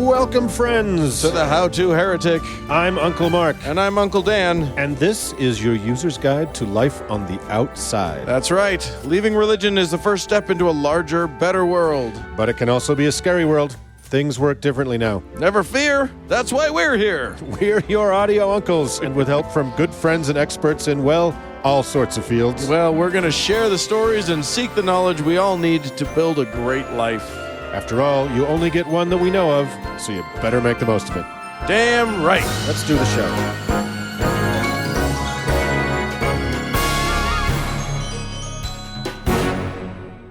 Welcome, friends, to the How To Heretic. I'm Uncle Mark. And I'm Uncle Dan. And this is your user's guide to life on the outside. That's right. Leaving religion is the first step into a larger, better world. But it can also be a scary world. Things work differently now. Never fear. That's why we're here. We're your audio uncles, and with help from good friends and experts in, well, all sorts of fields. Well, we're going to share the stories and seek the knowledge we all need to build a great life. After all, you only get one that we know of, so you better make the most of it. Damn right. Let's do the show.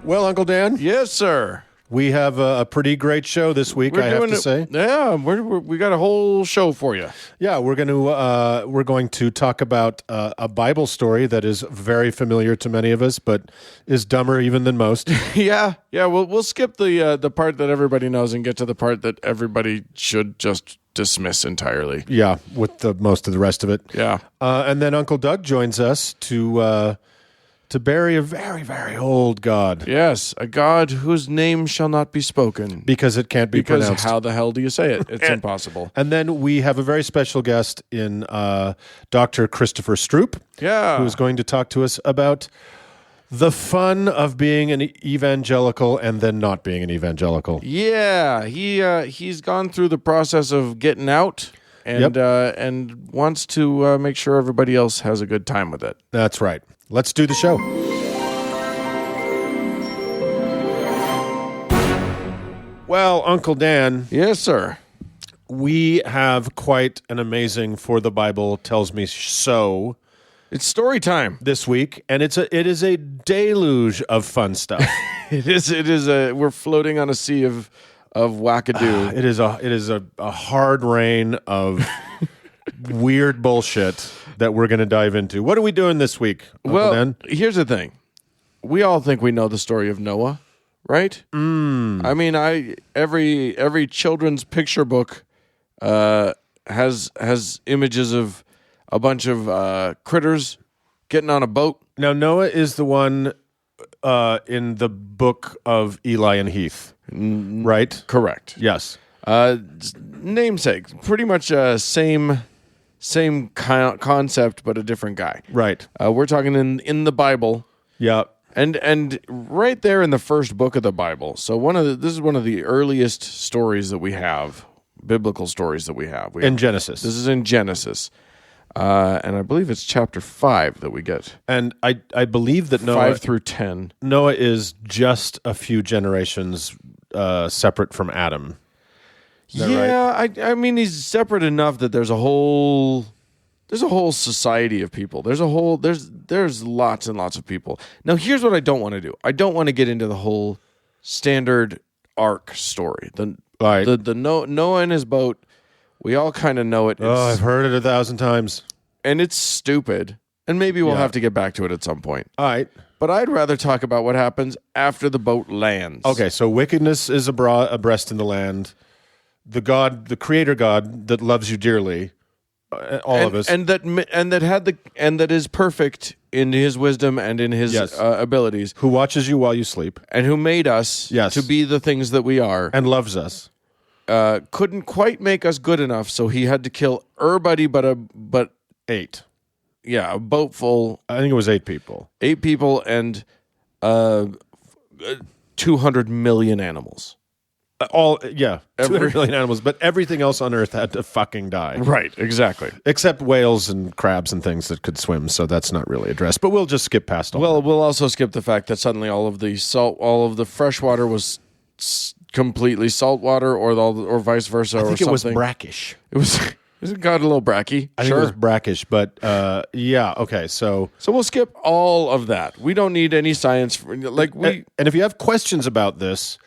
Well, Uncle Dan? Yes, sir. We have a pretty great show this week, I have to say. Yeah, we got a whole show for you. Yeah, we're going to talk about a Bible story that is very familiar to many of us, but is dumber even than most. Yeah. We'll skip the part that everybody knows and get to the part that everybody should just dismiss entirely. Yeah, with the most of the rest of it. Yeah, and then Uncle Doug joins us to bury a very, very old god. Yes, a god whose name shall not be spoken. Because it can't be pronounced. Because how the hell do you say it? It's impossible. And then we have a very special guest in Dr. Christopher Stroop. Yeah. Who's going to talk to us about the fun of being an evangelical and then not being an evangelical. Yeah, he's gone through the process of getting out and wants to make sure everybody else has a good time with it. That's right. Let's do the show. Well, Uncle Dan. Yes, sir. We have quite an amazing For the Bible Tells Me So. It's story time this week, and it is a deluge of fun stuff. It is we're floating on a sea of wackadoo. It is a hard rain of weird bullshit that we're going to dive into. What are we doing this week, Uncle Dan? Here's the thing. We all think we know the story of Noah, right? I mean, every children's picture book has images of a bunch of critters getting on a boat. Now, Noah is the one in the book of Eli and Heath, right? Correct. Yes. Namesake. Pretty much same concept, but a different guy. Right. We're talking in the Bible. Yeah. And right there in the first book of the Bible. So this is one of the earliest stories that we have, biblical stories that we have. In Genesis. This is in Genesis. And I believe it's chapter 5 that we get. And I believe that Noah 5 through 10. Noah is just a few generations separate from Adam. Yeah, right? I mean he's separate enough that there's a whole society of people. There's lots and lots of people. Now here's what I don't want to do. I don't want to get into the whole standard ark story. The Noah and his boat. We all kind of know it. I've heard it 1,000 times. And it's stupid. And maybe we'll have to get back to it at some point. All right. But I'd rather talk about what happens after the boat lands. Okay, so wickedness is abreast in the land. The creator God that loves you dearly, all of us. And that is perfect in his wisdom and in his abilities. Who watches you while you sleep. And who made us to be the things that we are. And loves us. Couldn't quite make us good enough, so he had to kill everybody but 8. Yeah, a boat full. I think it was 8 people. 8 people and 200 million animals. 200 million animals, but everything else on Earth had to fucking die. Right, exactly. Except whales and crabs and things that could swim, so that's not really addressed. But we'll just skip past all that. We'll also skip the fact that suddenly all of the fresh water was completely salt water, or vice versa. I think it was brackish. It got a little bracky. I think it was brackish, but yeah. Okay, so we'll skip all of that. We don't need any science. And if you have questions about this,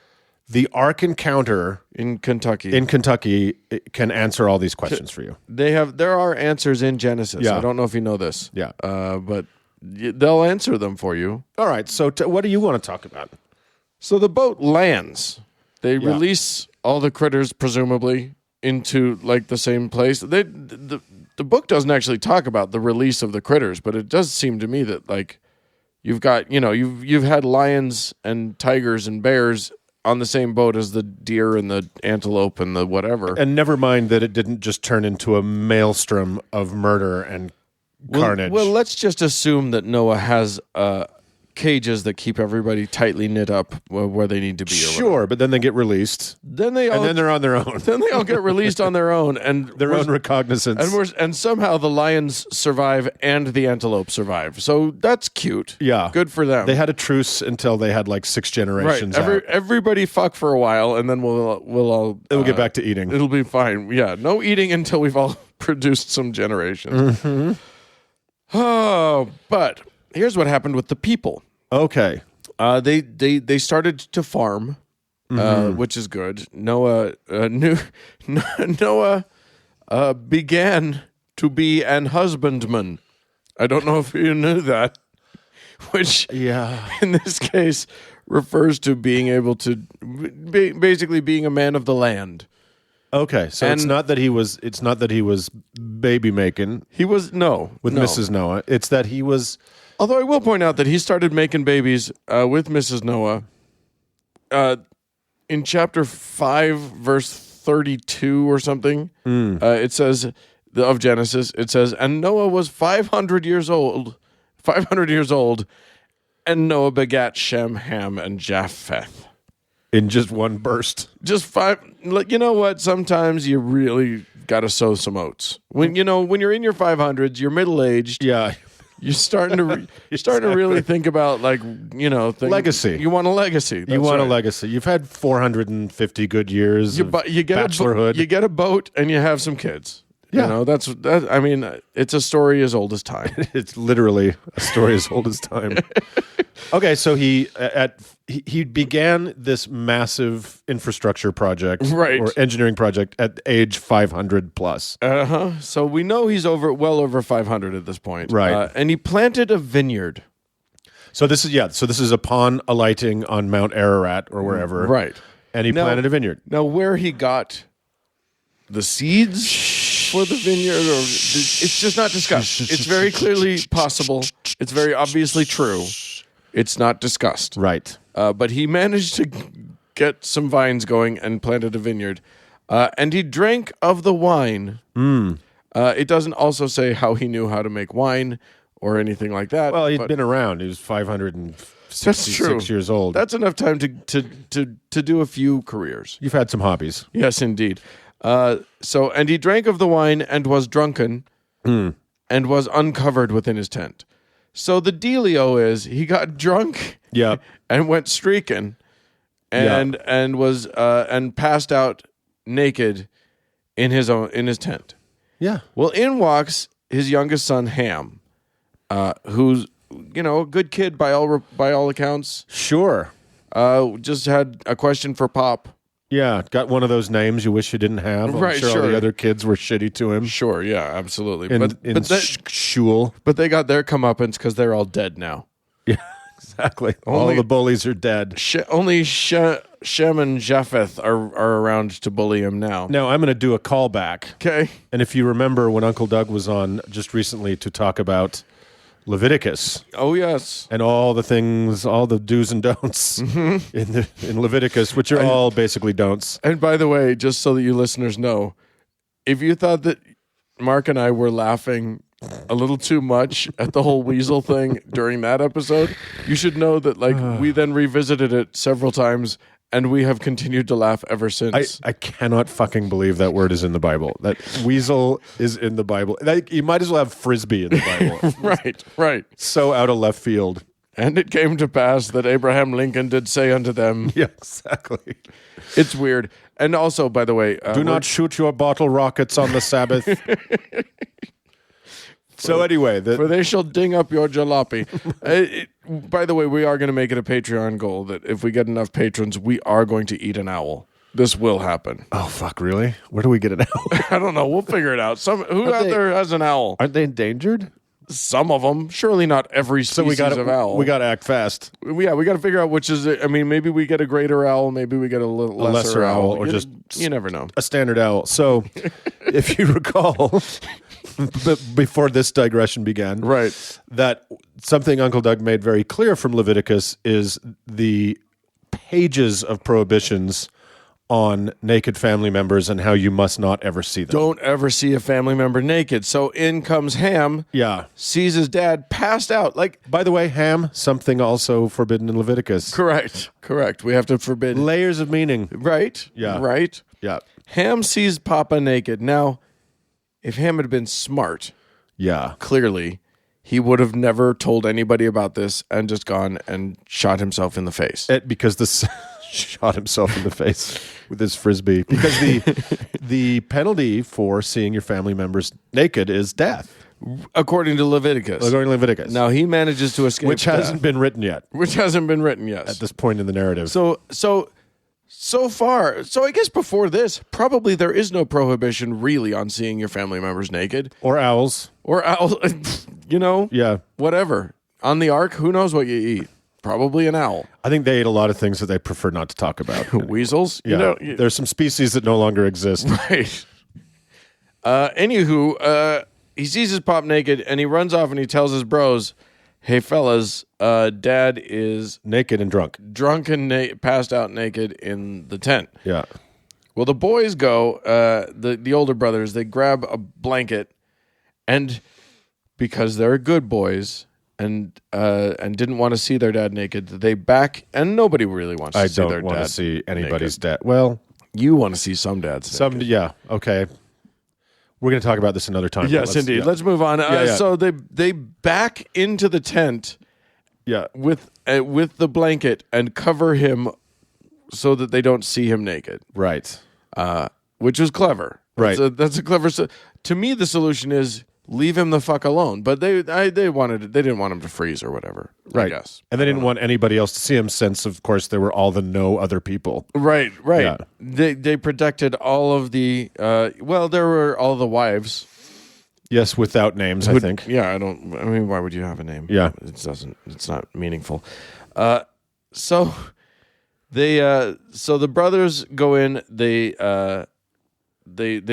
the Ark Encounter in Kentucky can answer all these questions for you. There are answers in Genesis. Yeah. I don't know if you know this. Yeah, but they'll answer them for you. All right. So what do you want to talk about? So the boat lands. They release all the critters, presumably, into like the same place. The book doesn't actually talk about the release of the critters, but it does seem to me that like you've got you've had lions and tigers and bears on the same boat as the deer and the antelope and the whatever. And never mind that it didn't just turn into a maelstrom of murder and carnage. Well, let's just assume that Noah has cages that keep everybody tightly knit up where they need to be. Sure, but then they get released. Then they're on their own. Then they all get released on their own and their own recognizance. And somehow the lions survive and the antelope survive. So that's cute. Yeah, good for them. They had a truce until they had like 6 generations. Right. Everybody fuck for a while, and then we'll all get back to eating. It'll be fine. Yeah, no eating until we've all produced some generations. Mm-hmm. Oh, but here's what happened with the people. Okay. They started to farm, which is good. Noah began to be an husbandman. I don't know if you knew that, which in this case refers to being able to basically being a man of the land. Okay, so it's not that he was baby making. He was Mrs. Noah. It's that he was. Although I will point out that he started making babies with Mrs. Noah in chapter 5, verse 32 or something. It says of Genesis. It says, and Noah was 500 years old, and Noah begat Shem, Ham, and Japheth. In just one burst. Just 5. You know what? Sometimes you really got to sow some oats. When you're in your 500s, you're middle aged. Yeah. You're starting to really think about legacy. You want a legacy. You want a legacy. You've had 450 good years of bachelorhood. You get a boat and you have some kids. Yeah. That. I mean, it's a story as old as time. It's literally a story as old as time. Okay, so he began this massive infrastructure project, right, or engineering project at age 500 plus. So we know he's well over 500 at this point, right? And he planted a vineyard. So this is upon alighting on Mount Ararat or wherever, right? And he planted a vineyard. Now, where he got the seeds for the vineyard, or it's just not discussed. It's very clearly possible. It's very obviously true. It's not discussed. Right. But he managed to get some vines going and planted a vineyard. And he drank of the wine. It doesn't also say how he knew how to make wine or anything like that. Well, he'd been around. He was 566 years old. That's enough time to do a few careers. You've had some hobbies. Yes, indeed. And he drank of the wine and was drunken and was uncovered within his tent. So the dealio is he got drunk, and went streaking, and was and passed out naked in his tent. Yeah. Well, in walks his youngest son Ham, who's a good kid by all accounts. Sure. Just had a question for Pop. Yeah, got one of those names you wish you didn't have. I'm sure all the other kids were shitty to him. Sure, yeah, absolutely. Shul. But they got their comeuppance because they're all dead now. Yeah, exactly. All the bullies are dead. Only Shem and Japheth are around to bully him now. Now, I'm going to do a callback. Okay. And if you remember when Uncle Doug was on just recently to talk about Leviticus. Oh, yes. And all the things, all the do's and don'ts in Leviticus, which are all basically don'ts. And by the way, just so that you listeners know, if you thought that Mark and I were laughing a little too much at the whole weasel thing during that episode, you should know that we then revisited it several times, and we have continued to laugh ever since. I cannot fucking believe that word is in the Bible. That weasel is in the Bible. You might as well have frisbee in the Bible. Right. So out of left field. And it came to pass that Abraham Lincoln did say unto them. Yeah, exactly. It's weird. And also, by the way... do not shoot your bottle rockets on the Sabbath. So anyway... for they shall ding up your jalopy. By the way, we are going to make it a Patreon goal that if we get enough patrons, we are going to eat an owl. This will happen. Oh, fuck, really? Where do we get an owl? I don't know. We'll figure it out. Who out there has an owl? Aren't they endangered? Some of them. Surely not every species of owl. We got to act fast. Yeah, we got to figure out which is it. I mean, maybe we get a greater owl. Maybe we get a lesser owl. Or just... You never know. A standard owl. So, if you recall... before this digression began, right, that something Uncle Doug made very clear from Leviticus is the pages of prohibitions on naked family members and how you must not ever see them. Don't ever see a family member naked. So in comes Ham. Yeah. Sees his dad passed out. Like, by the way, ham, something also forbidden in Leviticus. correct. We have to forbid Layers of meaning. Right. Yeah. Right. Yeah. Ham sees Papa naked. Now, if Ham had been smart, Yeah. clearly, he would have never told anybody about this and just gone and shot himself in the face. Because this shot himself in the face with his frisbee. Because the penalty for seeing your family members naked is death. According to Leviticus. According to Leviticus. Now, he manages to escape Which hasn't been written yet Which hasn't been written yet. at this point in the narrative. So far, I guess before this, probably there is no prohibition really on seeing your family members naked. Or owls. Or owl, Yeah. whatever. On the ark, who knows what you eat? Probably an owl. I think they ate a lot of things that they prefer not to talk about. Weasels? Yeah. There's some species that no longer exist. Right. Anywho, he sees his pop naked and he runs off and he tells his bros, hey, fellas, Dad is Naked and drunk. drunk and passed out naked in the tent. Yeah. Well, the boys go, the older brothers, they grab a blanket and because they're good boys and didn't want to see their dad naked, they back, and nobody really wants to see their dad. I don't want to see anybody's naked. dad. Well, You want to see some dads naked. yeah, okay. We're going to talk about this another time. Yes, indeed. Yeah. Let's move on. Yeah. So they back into the tent Yeah. with the blanket and cover him so that they don't see him naked, Right. which was clever. Right. That's a clever. To me, the solution is leave him the fuck alone. But they didn't want him to freeze or whatever. Right. I guess. And they didn't want anybody else to see him since, of course, there were all the no other people. Right. Yeah. They protected all of the. There were all the wives. Yes, without names, I think. Yeah, I mean, why would you have a name? Yeah. It's not meaningful. So the brothers go in, they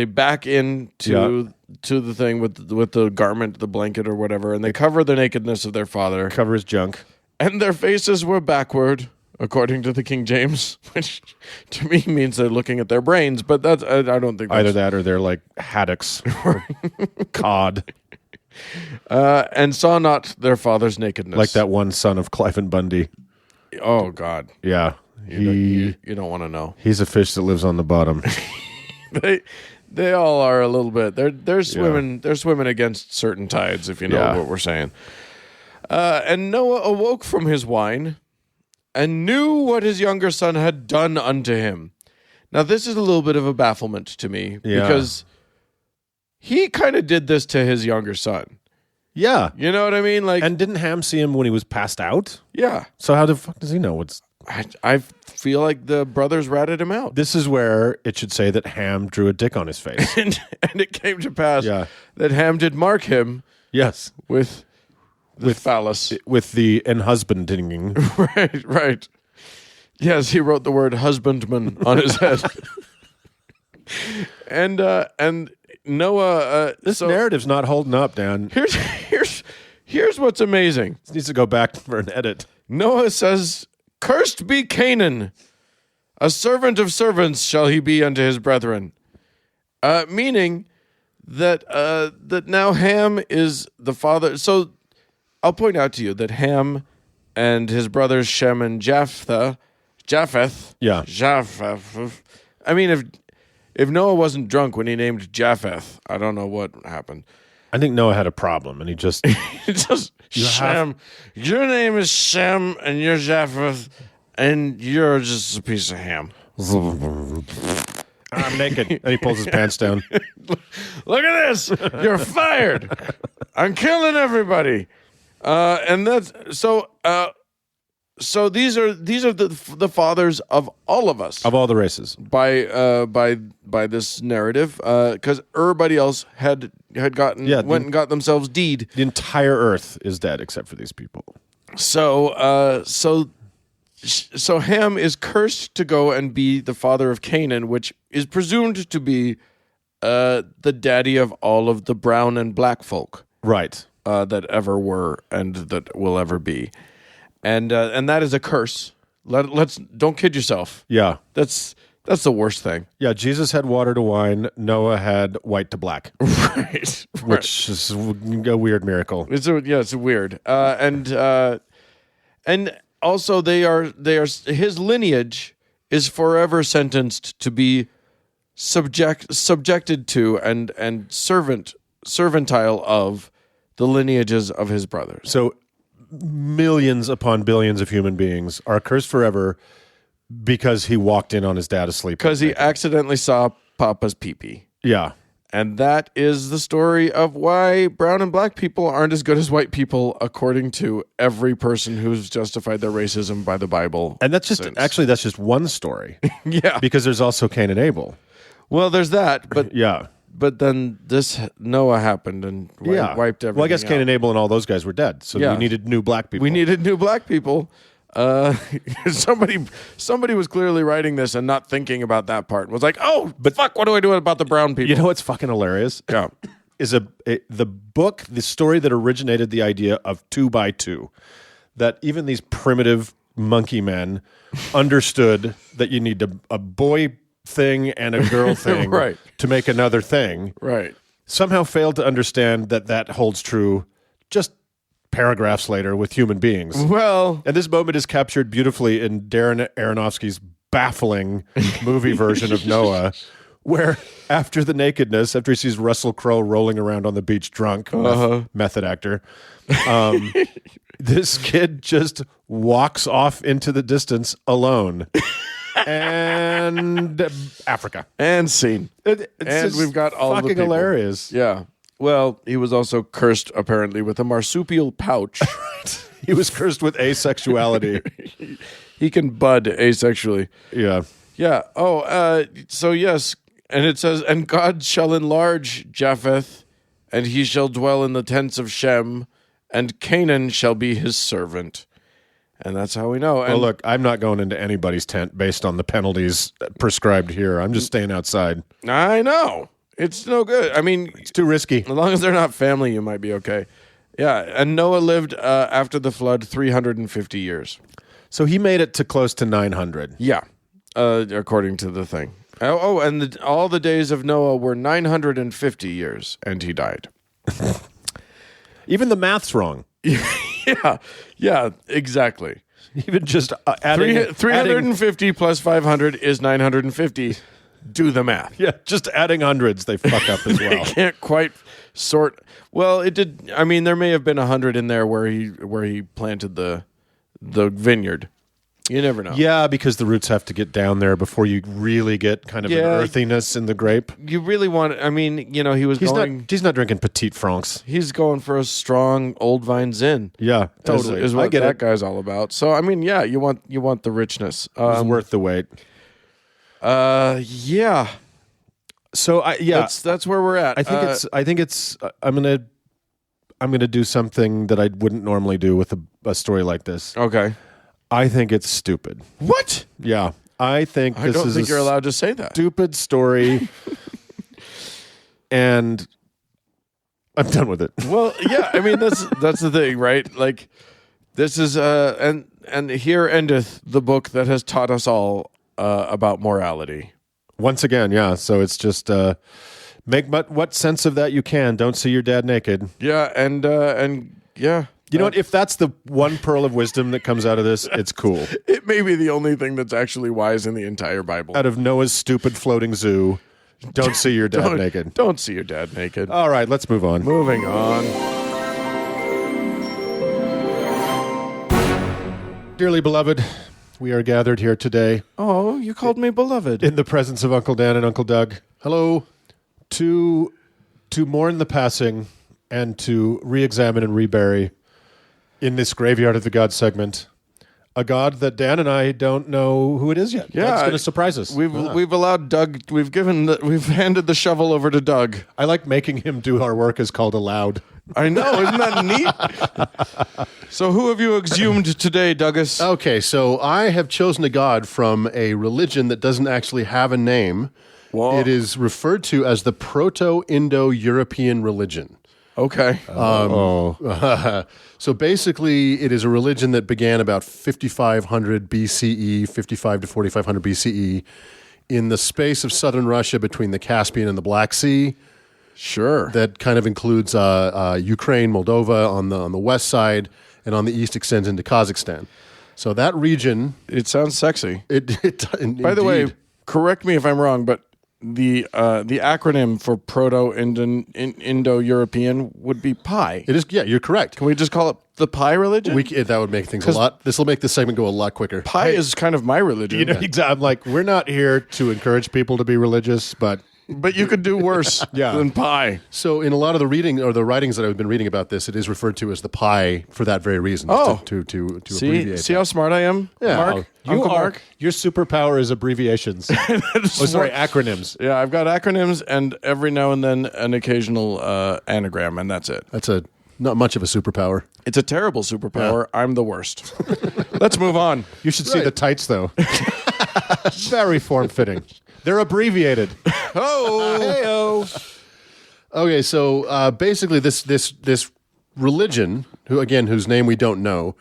back into to the thing with the garment, the blanket or whatever, and they cover the nakedness of their father. Cover his junk. And their faces were backward, according to the King James, which to me means they're looking at their brains, but that's I don't think that's Either that or they're like haddocks or cod. And saw not their father's nakedness. Like that one son of Clive and Bundy. Oh God. Yeah. You don't want to know. He's a fish that lives on the bottom. They all are a little bit. They're swimming. They're swimming against certain tides, if you know what we're saying. And Noah awoke from his wine, and knew what his younger son had done unto him. Now this is a little bit of a bafflement to me because he kind of did this to his younger son. Yeah. You know what I mean? Like, And didn't Ham see him when he was passed out? yeah. So how the fuck does he know what's... I feel like the brothers ratted him out. This is where it should say that Ham drew a dick on his face. And it came to pass Yeah. that Ham did mark him Yes. with phallus. With the enhusbanding. Right. Yes, he wrote the word husbandman on his head. And Noah. This narrative's not holding up, Dan. Here's what's amazing. This needs to go back for an edit. Noah says, "Cursed be Canaan, a servant of servants shall he be unto his brethren," meaning that now Ham is the father. So I'll point out to you that Ham and his brothers Shem and Japheth. Yeah. Japheth. I mean, if Noah wasn't drunk when he named Japheth, I don't know what happened. I think Noah had a problem, and he just... It's just Shem. Your name is Shem, and you're Japheth, and you're just a piece of ham. I'm naked. And he pulls his pants down. Look at this. You're fired. I'm killing everybody. And that's so. So these are the fathers of all of us, Of all the races. by this narrative, because everybody else had gotten went and got themselves deed. The entire earth is dead except for these people. So Ham is cursed to go and be the father of Canaan, which is presumed to be the daddy of all of the brown and black folk Right. that ever were and that will ever be. And that is a curse Let's don't kid yourself. Yeah. That's the worst thing. Yeah, Jesus had water to wine. Noah had white to black, Right. which is a weird miracle. It's weird. And also they are his lineage is forever sentenced to be subjected to and servantile of the lineages of his brothers. So millions upon billions of human beings are cursed forever because he walked in on his dad asleep. Because he accidentally saw Papa's pee-pee. Yeah. And that is the story of why brown and black people aren't as good as white people, according to every person who's justified their racism by the Bible. And that's just one story. Yeah. Because there's also Cain and Abel. Well, there's that, but yeah. But then this Noah happened and wiped everything. Well, I guess Cain out. and Abel and all those guys were dead, so we needed new black people. We needed new black people. Somebody was clearly writing this and not thinking about that part. Was like, oh, but fuck, what do I do about the brown people? You know what's fucking hilarious? Yeah, is the story that originated the idea of 2 by 2, that even these primitive monkey men understood that you need a boy thing and a girl thing right. to make another thing. Right. Somehow failed to understand that holds true just paragraphs later with human beings. Well, and this moment is captured beautifully in Darren Aronofsky's baffling movie version of Noah, where after the nakedness, after he sees Russell Crowe rolling around on the beach drunk, method actor, this kid just walks off into the distance alone. And Africa. And scene. And we've got all the fucking people. hilarious. Yeah. Well, he was also cursed, apparently, with a marsupial pouch. He was cursed with asexuality. He can bud asexually. Yeah. Yeah. Oh, so yes. And it says, and God shall enlarge Japheth, and he shall dwell in the tents of Shem, and Canaan shall be his servant. And that's how we know. And well, look, I'm not going into anybody's tent based on the penalties prescribed here. I'm just staying outside. I know. It's no good. I mean, it's too risky. As long as they're not family, you might be okay. Yeah. And Noah lived after the flood 350 years. So he made it to close to 900. Yeah. According to the thing. And all the days of Noah were 950 years, and he died. Even the math's wrong. Yeah, exactly. Even just adding 350 plus 500 is 950. Do the math. Yeah, just adding hundreds, they fuck up as well. They can't quite sort. Well, it did. I mean, there may have been 100 in there where he planted the vineyard. You never know. Yeah, because the roots have to get down there before you really get kind of an earthiness in the grape. You really want. I mean, you know, he's not drinking Petit Francs. He's going for a strong old vine zin. Yeah, totally. Is what that guy's all about. So I mean, yeah, you want the richness. It's worth the wait. Yeah. So that's where we're at. I think it's. I'm gonna do something that I wouldn't normally do with a story like this. Okay. I think it's stupid. What? Yeah. I think I don't think you're allowed to say that. Stupid story. And I'm done with it. Well, yeah, I mean that's the thing, right? Like this is and here endeth the book that has taught us all about morality. Once again, yeah. So it's just make what sense of that you can. Don't see your dad naked. Yeah, and yeah. You know what? If that's the one pearl of wisdom that comes out of this, it's cool. It may be the only thing that's actually wise in the entire Bible. Out of Noah's stupid floating zoo, don't see your dad naked. Don't see your dad naked. All right, let's move on. Moving on. Dearly beloved, we are gathered here today. Oh, you called me beloved. In the presence of Uncle Dan and Uncle Doug. Hello. To mourn the passing and to re-examine and rebury in this Graveyard of the Gods segment, a god that Dan and I don't know who it is yet. Yeah, Doug's going to surprise us. We've allowed Doug. We've handed the shovel over to Doug. I like making him do our work is called aloud. I know, isn't that neat? So, who have you exhumed today, Douglas? Okay, so I have chosen a god from a religion that doesn't actually have a name. Whoa. It is referred to as the Proto-Indo-European religion. Okay. So basically, it is a religion that began about 5500 BCE, 55 to 4500 BCE, in the space of southern Russia between the Caspian and the Black Sea. Sure. That kind of includes Ukraine, Moldova on the west side, and on the east extends into Kazakhstan. So that region, It sounds sexy. By By the way, correct me if I'm wrong, but the acronym for Proto-Indo-European would be PI. it is. Yeah, you're correct. Can we just call it the Pi religion? That would make things a lot. This will make this segment go a lot quicker. Pi is kind of my religion. You know, I'm like, we're not here to encourage people to be religious, but But you could do worse than Pi. So in a lot of the reading or the writings that I've been reading about this, it is referred to as the Pi for that very reason. Oh. to abbreviate. See how smart I am, Mark? Uncle Mark? Your superpower is abbreviations. Acronyms. Yeah, I've got acronyms and every now and then an occasional anagram, and that's it. That's not much of a superpower. It's a terrible superpower. I'm the worst. Let's move on. You should see the tights, though. Very form-fitting. They're abbreviated. Oh, Okay, so basically, this religion, whose name we don't know,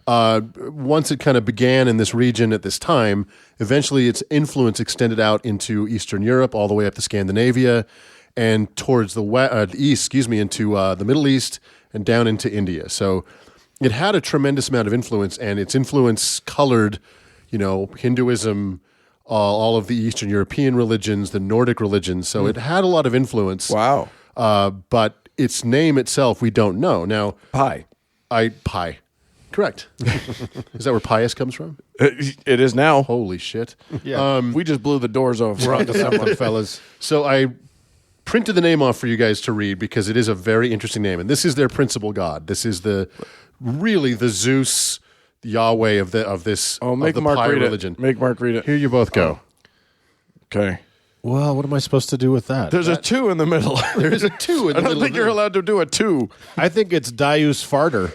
once it kind of began in this region at this time, eventually its influence extended out into Eastern Europe, all the way up to Scandinavia, and towards the east, into the Middle East and down into India. So it had a tremendous amount of influence, and its influence colored, Hinduism, all of the Eastern European religions, the Nordic religions. So it had a lot of influence. wow. But its name itself, we don't know. Now, Pi. Pi. Correct. Is that where pious comes from? It is now. Holy shit. Yeah. We just blew the doors off. We're on to something, fellas. So I printed the name off for you guys to read because it is a very interesting name. And this is their principal god. This is really the Zeus, the Yahweh of this Make of the Mark Pi read religion. it. Make Mark read it. Here you both go. Okay. Well, what am I supposed to do with that? There's a 2 in the middle. There is a 2 in the I don't middle. think you're allowed to do a 2. I think it's Dius Farter.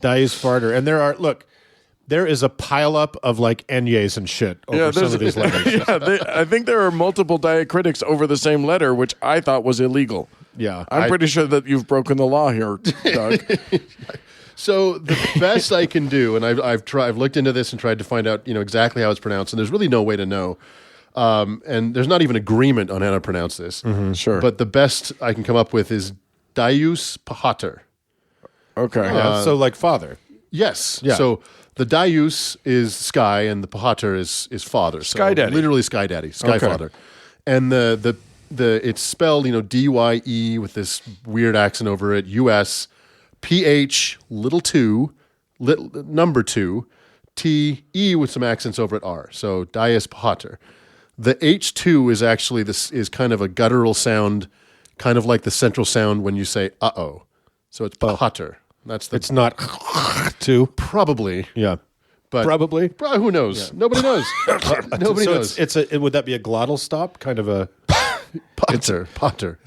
Dius Farter. And there is a pileup of like Enyes and shit over some of these letters. I think there are multiple diacritics over the same letter, which I thought was illegal. Yeah. I'm pretty sure that you've broken the law here, Doug. So the best I can do, and I've looked into this and tried to find out exactly how it's pronounced, and there's really no way to know. And there's not even agreement on how to pronounce this. Sure. But the best I can come up with is Dius Pahater. Okay. Yeah, so like father. Yes. Yeah. So the Dius is sky, and the Pahater is father. Sky daddy. Literally sky daddy, sky Okay. father. And the it's spelled DYE with this weird accent over it. US PH little 2 number 2 TE with some accents over it R. So Dius Pahater. The H2 is actually is kind of a guttural sound, kind of like the central sound when you say uh-oh. So it's Pahater. It's not two. Probably. Yeah. But Probably. Who knows? Nobody knows. Nobody So knows. would that be a glottal stop? Kind of a Potter.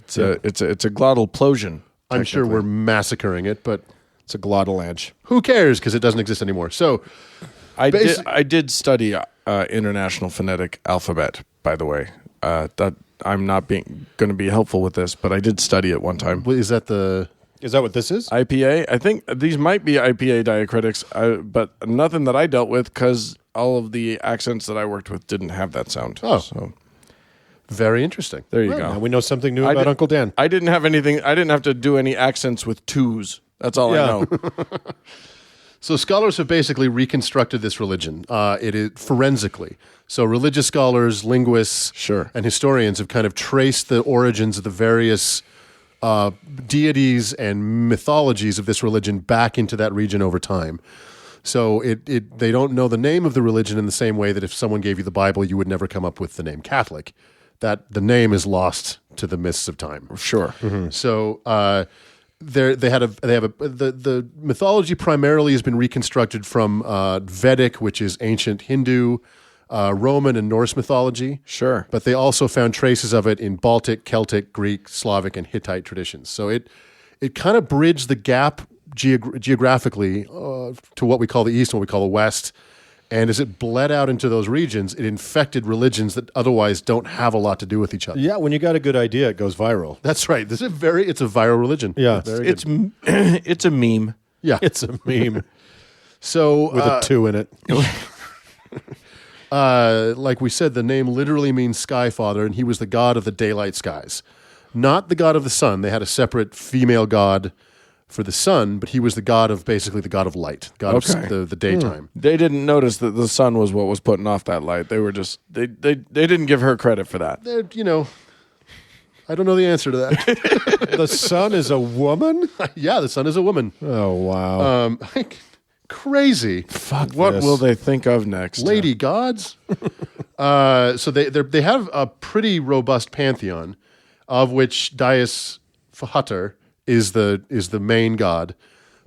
It's a glottal plosion. I'm sure we're massacring it, but it's a glottal edge. who cares because it doesn't exist anymore. So I Basi- did study international phonetic alphabet, by the way. That I'm not going to be helpful with this, but I did study it one time. is that Is that what this is? IPA. I think these might be IPA diacritics, but nothing that I dealt with because all of the accents that I worked with didn't have that sound. Oh. So very interesting? there you Now go. we know something new I about did- Uncle Dan. I didn't have anything. I didn't have to do any accents with 2s. That's all Yeah. I know. So scholars have basically reconstructed this religion. It is forensically. So religious scholars, linguists, Sure. and historians have kind of traced the origins of the various deities and mythologies of this religion back into that region over time. So they don't know the name of the religion in the same way that if someone gave you the Bible, you would never come up with the name Catholic. That the name is lost to the mists of time. Sure. So the mythology primarily has been reconstructed from Vedic, which is ancient Hindu, Roman and Norse mythology. Sure. But they also found traces of it in Baltic, Celtic, Greek, Slavic, and Hittite traditions. So it kind of bridged the gap geographically to what we call the East and what we call the West, And as it bled out into those regions, it infected religions that otherwise don't have a lot to do with each other. Yeah, when you got a good idea, it goes viral. That's right. It's a viral religion. Yeah. Very It's good. it's a meme. Yeah. It's a meme So with a 2 in it. like we said, the name literally means sky father, and he was the god of the daylight skies, not the god of the sun. They had a separate female god for the sun, but he was the god of basically the god of light, god Okay. of the daytime. They didn't notice that the sun was what was putting off that light. They were just they didn't give her credit for that. I don't know the answer to that. The sun is a woman? Yeah, the sun is a woman. Oh, wow. Crazy. Fuck What this. will they think of next? Lady gods. So they have a pretty robust pantheon, of which Dais Fahater is the main god.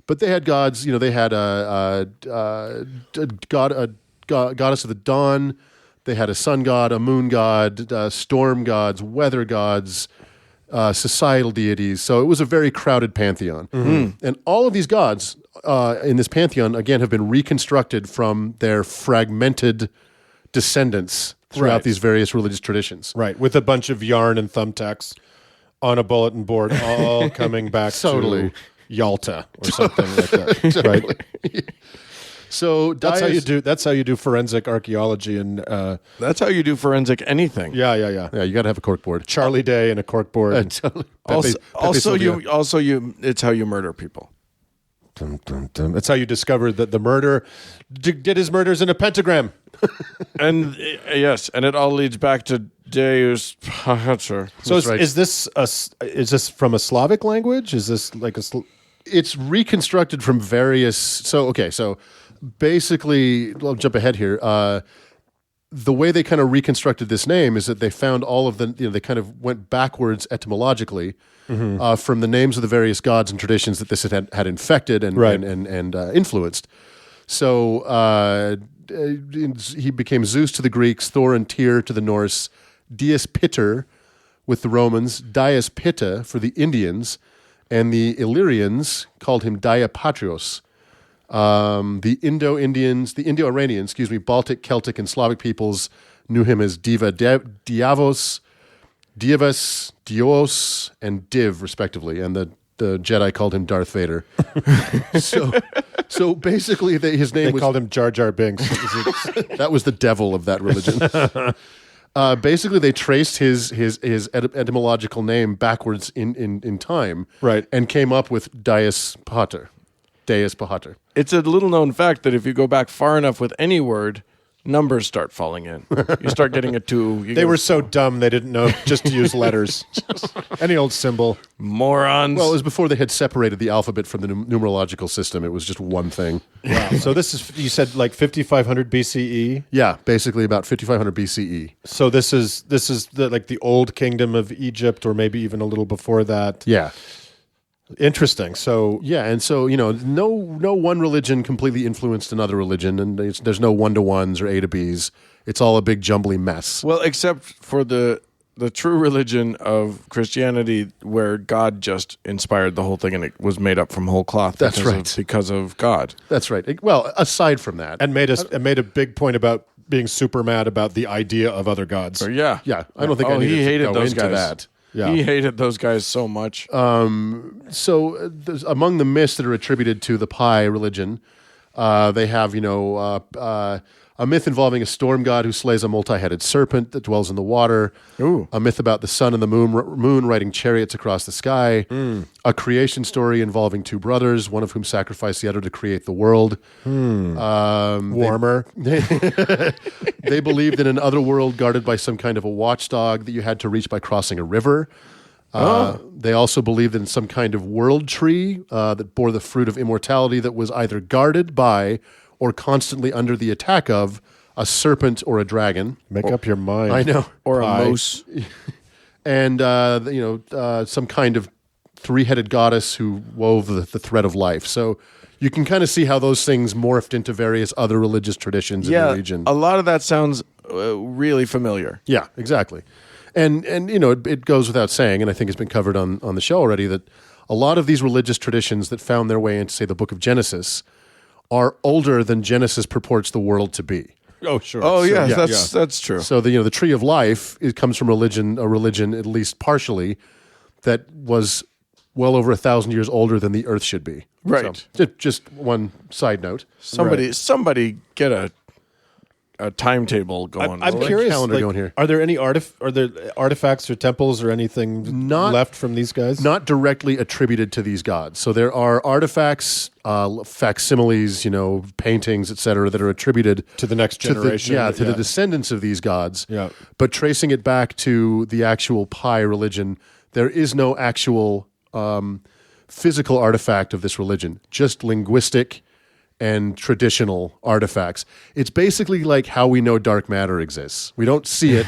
But they had gods. They had a goddess of the dawn. They had a sun god, a moon god, storm gods, weather gods, societal deities. So it was a very crowded pantheon. And all of these gods in this pantheon, again, have been reconstructed from their fragmented descendants throughout Right. these various religious traditions. Right, with a bunch of yarn and thumbtacks on a bulletin board, all coming back Totally. to Yalta or something like that. Right? So That's how Dais- you do. That's how you do forensic archaeology and That's how you do forensic anything. yeah. Yeah, you got to have a corkboard. Charlie Day and a corkboard. Also, it's how you murder people. Dum, dum, dum. That's how you discover that the murder did his murders in a pentagram. And yes, and it all leads back to Deus Pater. So right. is this from a Slavic language? Is this like It's reconstructed from various. So basically, I'll jump ahead here. The way they kind of reconstructed this name is that they found all of the. They kind of went backwards etymologically from the names of the various gods and traditions that this had infected and Right. and influenced. So he became Zeus to the Greeks, Thor and Tyr to the Norse, Dies Piter with the Romans, Dies Pitta for the Indians, and the Illyrians called him Diapatrios. The Indo-Iranians, Baltic, Celtic, and Slavic peoples knew him as Diavos, Diavus, Dios, and Div, respectively, and the Jedi called him Darth Vader. so basically, his name they was called him Jar Jar Binks? that was the devil of that religion. Basically, they traced his etymological name backwards in time, Right. and came up with Deus Pater. Deus Pater. It's a little known fact that if you go back far enough with any word, numbers start falling in. You start getting a 2. They were so dumb they didn't know just to use letters. Any old symbol. morons. Well, it was before they had separated the alphabet from the numerological system. It was just one thing. Wow. So this is, you said, like 5500 BCE. Yeah, basically about 5500 BCE. So this is like the old kingdom of Egypt, or maybe even a little before that. Yeah. Interesting. So Yeah, and so no one religion completely influenced another religion, and there's no 1-to-1s or A to Bs. It's all a big jumbly mess. well, except for the true religion of Christianity, where God just inspired the whole thing and it was made up from whole cloth. That's because right. because of God. That's right. Well, aside from that, and made a big point about being super mad about the idea of other gods. So yeah, I don't think I need he to hated go those into guys. that. Yeah. He hated those guys so much. So among the myths that are attributed to the Pi religion, they have a myth involving a storm god who slays a multi-headed serpent that dwells in the water. Ooh. A myth about the sun and the moon riding chariots across the sky. A creation story involving 2 brothers, one of whom sacrificed the other to create the world. Warmer. They believed in an other world guarded by some kind of a watchdog that you had to reach by crossing a river. They also believed in some kind of world tree that bore the fruit of immortality that was either guarded by or constantly under the attack of a serpent or a dragon. Make up your mind. I know. or a Pie. moose. And, some kind of 3-headed goddess who wove the thread of life. So you can kind of see how those things morphed into various other religious traditions in the region. A lot of that sounds really familiar. Yeah, exactly. And it goes without saying, and I think it's been covered on the show already, that a lot of these religious traditions that found their way into, say, the book of Genesis are older than Genesis purports the world to be. Oh, sure. Oh, So, yeah, that's true. So the tree of life, it comes from a religion at least partially, that was well over 1,000 years older than the Earth should be. Right. So, just one side note. Somebody get a timetable going. I'm Like curious. calendar going here. Are there any artifacts or temples or anything left from these guys? Not directly attributed to these gods. So there are artifacts, facsimiles, paintings, etc., that are attributed To the next generation. to the descendants of these gods. Yeah. But tracing it back to the actual Pi religion, there is no actual physical artifact of this religion, just linguistic and traditional artifacts. It's basically like how we know dark matter exists. We don't see it,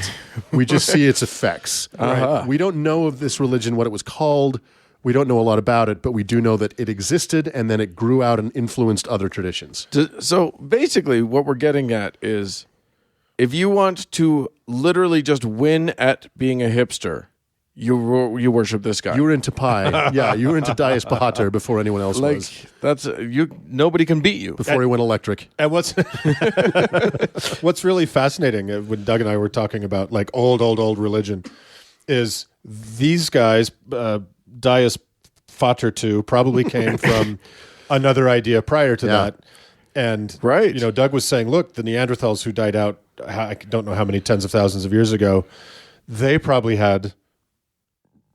we just see its effects. Right? We don't know of this religion, what it was called. We don't know a lot about it, but we do know that it existed and then it grew out and influenced other traditions. So basically, what we're getting at is, if you want to literally just win at being a hipster, you worship this guy. You were into Pi. Yeah, you were into Dias Pahater before anyone else was. That's you. Nobody can beat you. Before he went electric. And what's really fascinating when Doug and I were talking about like old religion is these guys, Dias Pater II, probably came from another idea prior to that. And Right. Doug was saying, look, the Neanderthals who died out, I don't know how many tens of thousands of years ago, they probably had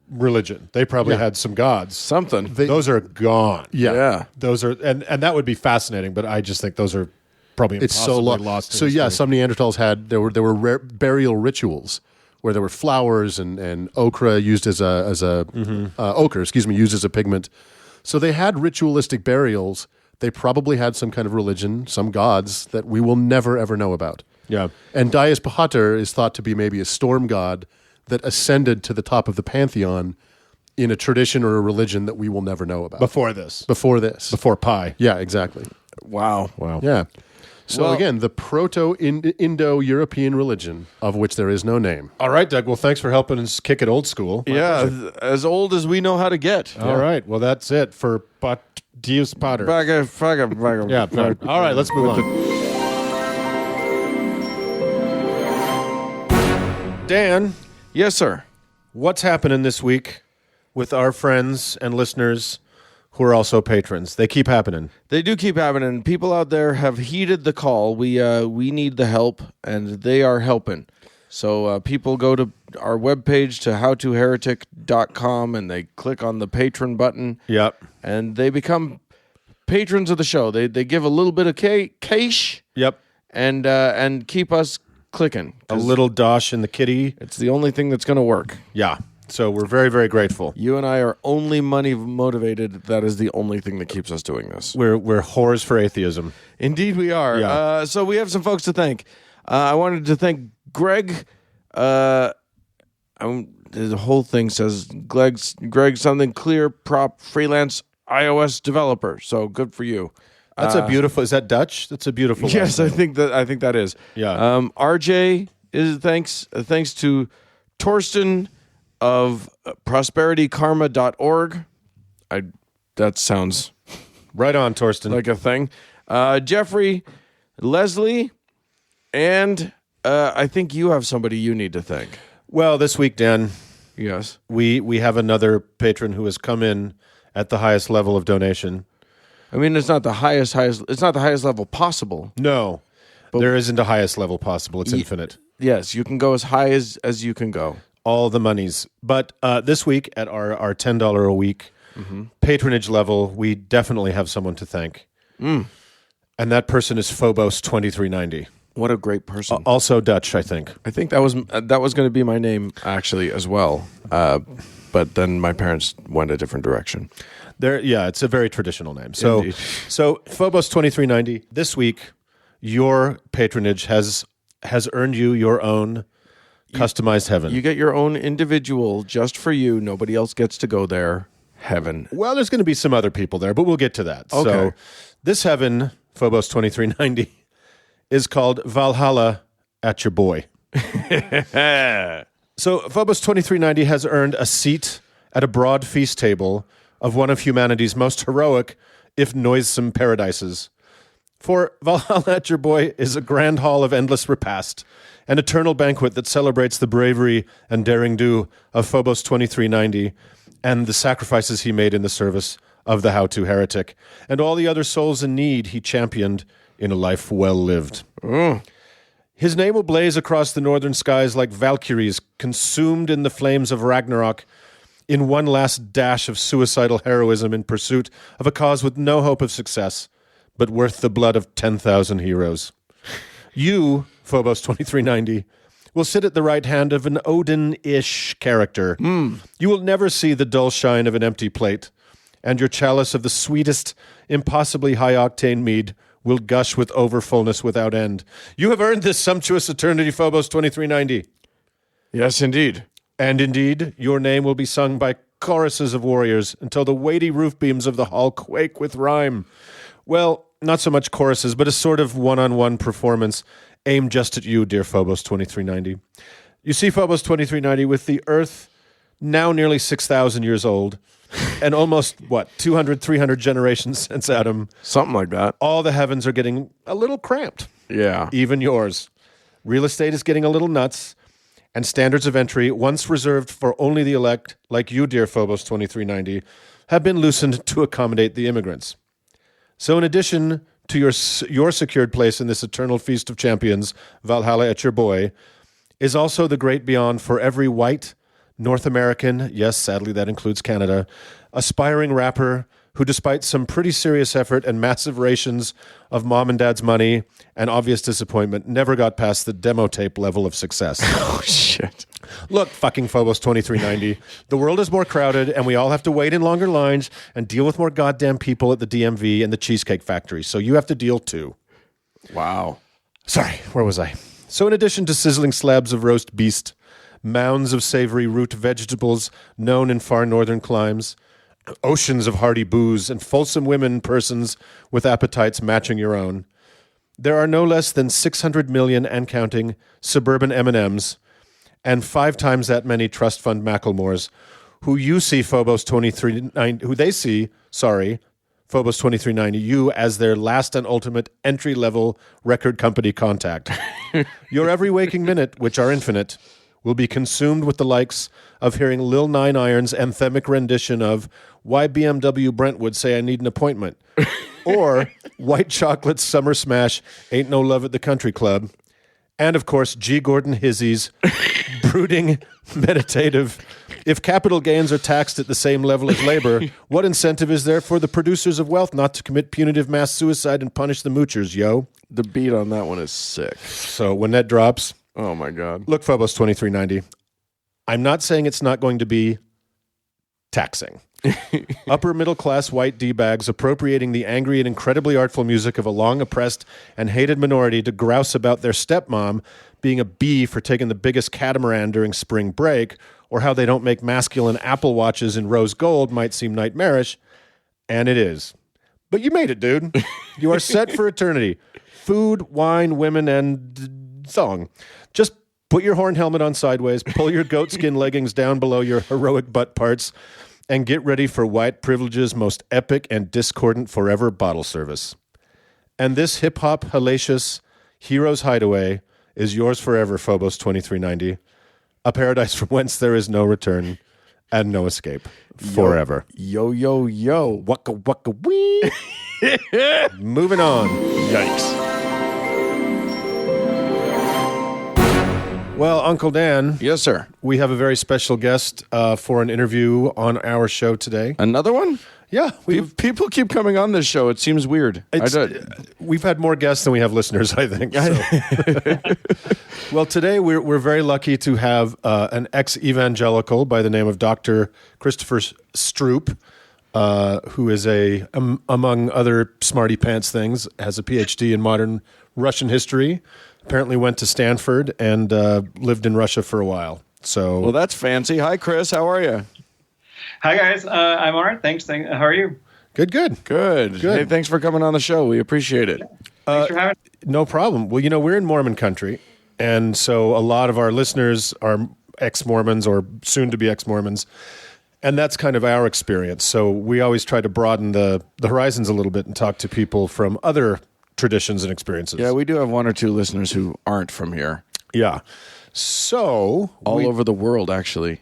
religion. They probably had some gods. Something. Those are gone. Yeah. Those are, and that would be fascinating, but I just think those are probably It's so impossibly lost. to So history. some Neanderthals there were rare burial rituals where there were flowers and ochre used as ochre, used as a pigment. So they had ritualistic burials. They probably had some kind of religion, some gods that we will never ever know about. Yeah. And Dias Pahater is thought to be maybe a storm god that ascended to the top of the pantheon in a tradition or a religion that we will never know about. Before this. Before Pi. Yeah, exactly. Wow. Yeah. So Well- again, the Proto-Indo-European religion of which there is no name. All right, Doug. Well, thanks for helping us kick it old school. Yeah, as old as we know how to get. All right. Well, that's it for Dias Pater. Yeah. All right. Let's move on. Dan, Yes, sir. what's happening this week with our friends and listeners who are also patrons? They keep happening. They do keep happening. People out there have heeded the call. We need the help, and they are helping. So people go to our webpage to howtoheretic.com, and they click on the patron button, Yep. and they become patrons of the show. They give a little bit of cash Yep. and keep us clicking. A little dosh in the kitty. It's the only thing that's going to work. Yeah. So we're very, very grateful. You and I are only money motivated. That is the only thing that keeps us doing this. We're whores for atheism. Indeed, we are. Yeah. So we have some folks to thank. I wanted to thank Greg. The whole thing says Greg something clear prop freelance iOS developer. So good for you. That's a beautiful. Is that Dutch? That's a beautiful. Yes, last I name. think that is. Yeah. RJ is thanks to Torsten of prosperitykarma.org. That sounds Right on, Torsten. like a thing. Jeffrey, Leslie, and I think you have somebody you need to thank. Well, this week, Dan, Yes. we have another patron who has come in at the highest level of donation. I mean, it's not the highest. It's not the highest level possible. No, there isn't a highest level possible. It's infinite. Yes, you can go as high as you can go. All the monies. But this week at our $10 a week patronage level, we definitely have someone to thank. And that person is Phobos 2390. What a great person. Also Dutch, I think. I think that was going to be my name actually as well. But then my parents went a different direction. It's a very traditional name. So, Indeed. so Phobos 2390. This week, your patronage has earned you your own customized heaven. You get your own individual just for you. Nobody else gets to go there. Heaven. Well, there's going to be some other people there, but we'll get to that. Okay. So, this heaven, Phobos 2390, is called Valhalla at your boy. So, Phobos 2390 has earned a seat at a broad feast table of one of humanity's most heroic, if noisome, paradises. For Valhalla at your boy is a grand hall of endless repast, an eternal banquet that celebrates the bravery and daring do of Phobos 2390 and the sacrifices he made in the service of the how-to heretic, and all the other souls in need he championed in a life well lived. His name will blaze across the northern skies like Valkyries consumed in the flames of Ragnarok in one last dash of suicidal heroism in pursuit of a cause with no hope of success, but worth the blood of 10,000 heroes. You, Phobos 2390, will sit at the right hand of an Odin-ish character. You will never see the dull shine of an empty plate, and your chalice of the sweetest, impossibly high-octane mead will gush with overfullness without end. You have earned this sumptuous eternity, Phobos 2390. Yes, indeed. And indeed, your name will be sung by choruses of warriors until the weighty roof beams of the hall quake with rhyme. Well, not so much choruses, but a sort of one-on-one performance aimed just at you, dear Phobos 2390. You see, Phobos 2390, with the Earth now nearly 6,000 years old, and almost, 200, 300 generations since Adam, Something like that. all the heavens are getting a little cramped. Yeah. Even yours. Real estate is getting a little nuts, and standards of entry, once reserved for only the elect, like you, dear Phobos 2390, have been loosened to accommodate the immigrants. So in addition to your secured place in this eternal feast of champions, Valhalla at your boy, is also the great beyond for every white, North American, yes, sadly that includes Canada, aspiring rapper who, despite some pretty serious effort and massive rations of mom and dad's money and obvious disappointment, never got past the demo tape level of success. Oh, shit. Look, fucking Phobos 2390, the world is more crowded and we all have to wait in longer lines and deal with more goddamn people at the DMV and the Cheesecake Factory. So you have to deal too. Wow. Sorry, where was I? So in addition to sizzling slabs of roast beast, mounds of savory root vegetables known in far northern climes, oceans of hearty booze, and fulsome women persons with appetites matching your own, there are no less than 600 million and counting suburban M&Ms and 5 times that many trust fund Macklemores who you see Phobos 2390, who they see, Phobos 2390, you as their last and ultimate entry-level record company contact. Your every waking minute, which are infinite, will be consumed with the likes of hearing Lil Nine Iron's anthemic rendition of Why BMW Brentwood Say I Need an Appointment, or White Chocolate's Summer Smash Ain't No Love at the Country Club, and of course G. Gordon Hizzy's brooding, meditative, if capital gains are taxed at the same level as labor, what incentive is there for the producers of wealth not to commit punitive mass suicide and punish the moochers, yo? The beat on that one is sick. So when that drops... Oh, my God. Look, Phobos 2390, I'm not saying it's not going to be taxing. Upper middle class white D-bags appropriating the angry and incredibly artful music of a long oppressed and hated minority to grouse about their stepmom being a bee for taking the biggest catamaran during spring break, or how they don't make masculine Apple watches in rose gold might seem nightmarish, and it is. But you made it, dude. You are set for eternity. Food, wine, women, and song. Just put your horn helmet on sideways, pull your goatskin leggings down below your heroic butt parts, and get ready for white privilege's most epic and discordant forever bottle service. And this hip-hop, hellacious hero's hideaway is yours forever, Phobos 2390, a paradise from whence there is no return and no escape. Forever. Yo, yo, yo. Waka waka wee. Moving on. Yikes. Well, Uncle Dan, Yes, sir. we have a very special guest for an interview on our show today. Another one? Yeah, People keep coming on this show. It seems weird. we've had more guests than we have listeners, I think. So. Well, today we're very lucky to have an ex-evangelical by the name of Dr. Christopher Stroop, who is among other smarty pants things, has a PhD in modern Russian history. Apparently went to Stanford and lived in Russia for a while. So, Well, that's fancy. Hi, Chris. How are you? Hi guys, I'm all right. Thanks. How are you? good. Good. Hey, thanks for coming on the show. We appreciate it. Thanks for having me. No problem. Well, we're in Mormon country, and so a lot of our listeners are ex-Mormons or soon-to-be ex-Mormons, and that's kind of our experience. So we always try to broaden the horizons a little bit and talk to people from other traditions and experiences. Yeah, we do have one or two listeners who aren't from here. Yeah. So All over the world, actually.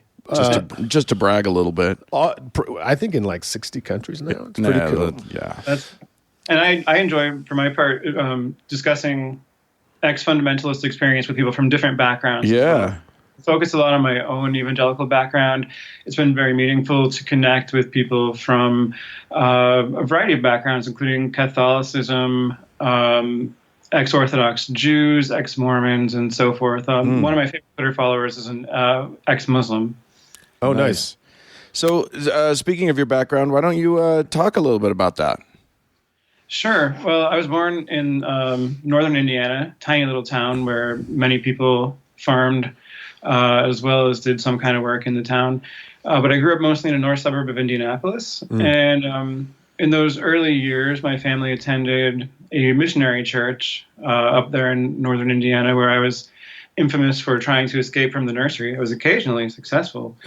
Just to brag a little bit. I think in like 60 countries now. It's pretty cool. And I enjoy, for my part, discussing ex-fundamentalist experience with people from different backgrounds. Yeah. Focus a lot on my own evangelical background. It's been very meaningful to connect with people from a variety of backgrounds, including Catholicism, ex-Orthodox Jews, ex-Mormons, and so forth. One of my favorite Twitter followers is an ex-Muslim. Oh, nice. So, speaking of your background, why don't you talk a little bit about that? Sure. Well, I was born in northern Indiana, tiny little town where many people farmed as well as did some kind of work in the town. But I grew up mostly in a north suburb of Indianapolis. And in those early years, my family attended a missionary church up there in northern Indiana, where I was infamous for trying to escape from the nursery. I was occasionally successful.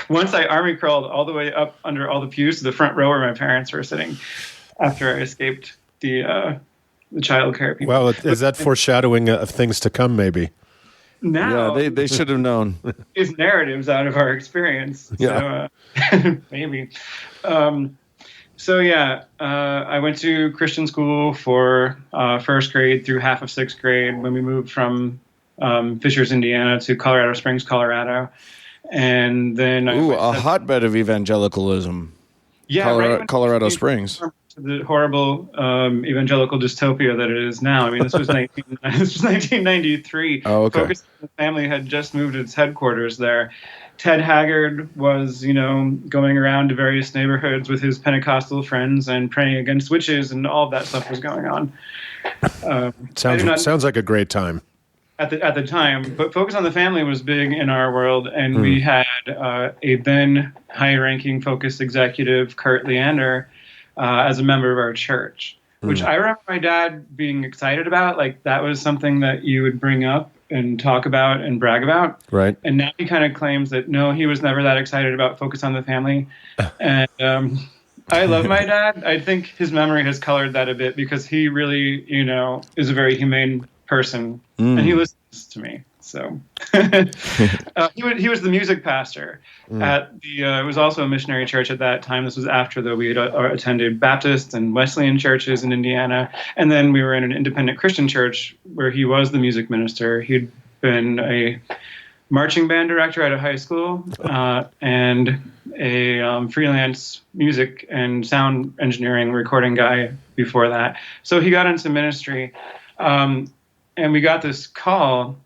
Once I army crawled all the way up under all the pews to the front row where my parents were sitting after I escaped the child care people. Well, is that foreshadowing of things to come, maybe? Now, yeah, they should have known. Is narratives out of our experience. Yeah. So, maybe. I went to Christian school for first grade through half of sixth grade when we moved from Fishers, Indiana to Colorado Springs, Colorado. And then a hotbed of evangelicalism. Yeah, Colorado Springs. The horrible evangelical dystopia that it is now. I mean, this was 1993. Oh, okay. Focus on the Family had just moved its headquarters there. Ted Haggard was, going around to various neighborhoods with his Pentecostal friends and praying against witches, and all of that stuff was going on. Sounds like a great time. At the time, but Focus on the Family was big in our world, and we had a then high-ranking Focus executive, Kurt Leander, as a member of our church, which I remember my dad being excited about. Like, that was something that you would bring up and talk about and brag about. Right. And now he kind of claims that, no, he was never that excited about Focus on the Family. And I love my dad. I think his memory has colored that a bit because he really, is a very humane person, and he listens to me. So he was the music pastor at the. It was also a missionary church at that time. This was after, though, we had attended Baptist and Wesleyan churches in Indiana, and then we were in an independent Christian church where he was the music minister. He'd been a marching band director at a high school and a freelance music and sound engineering recording guy before that. So he got into ministry, and we got this call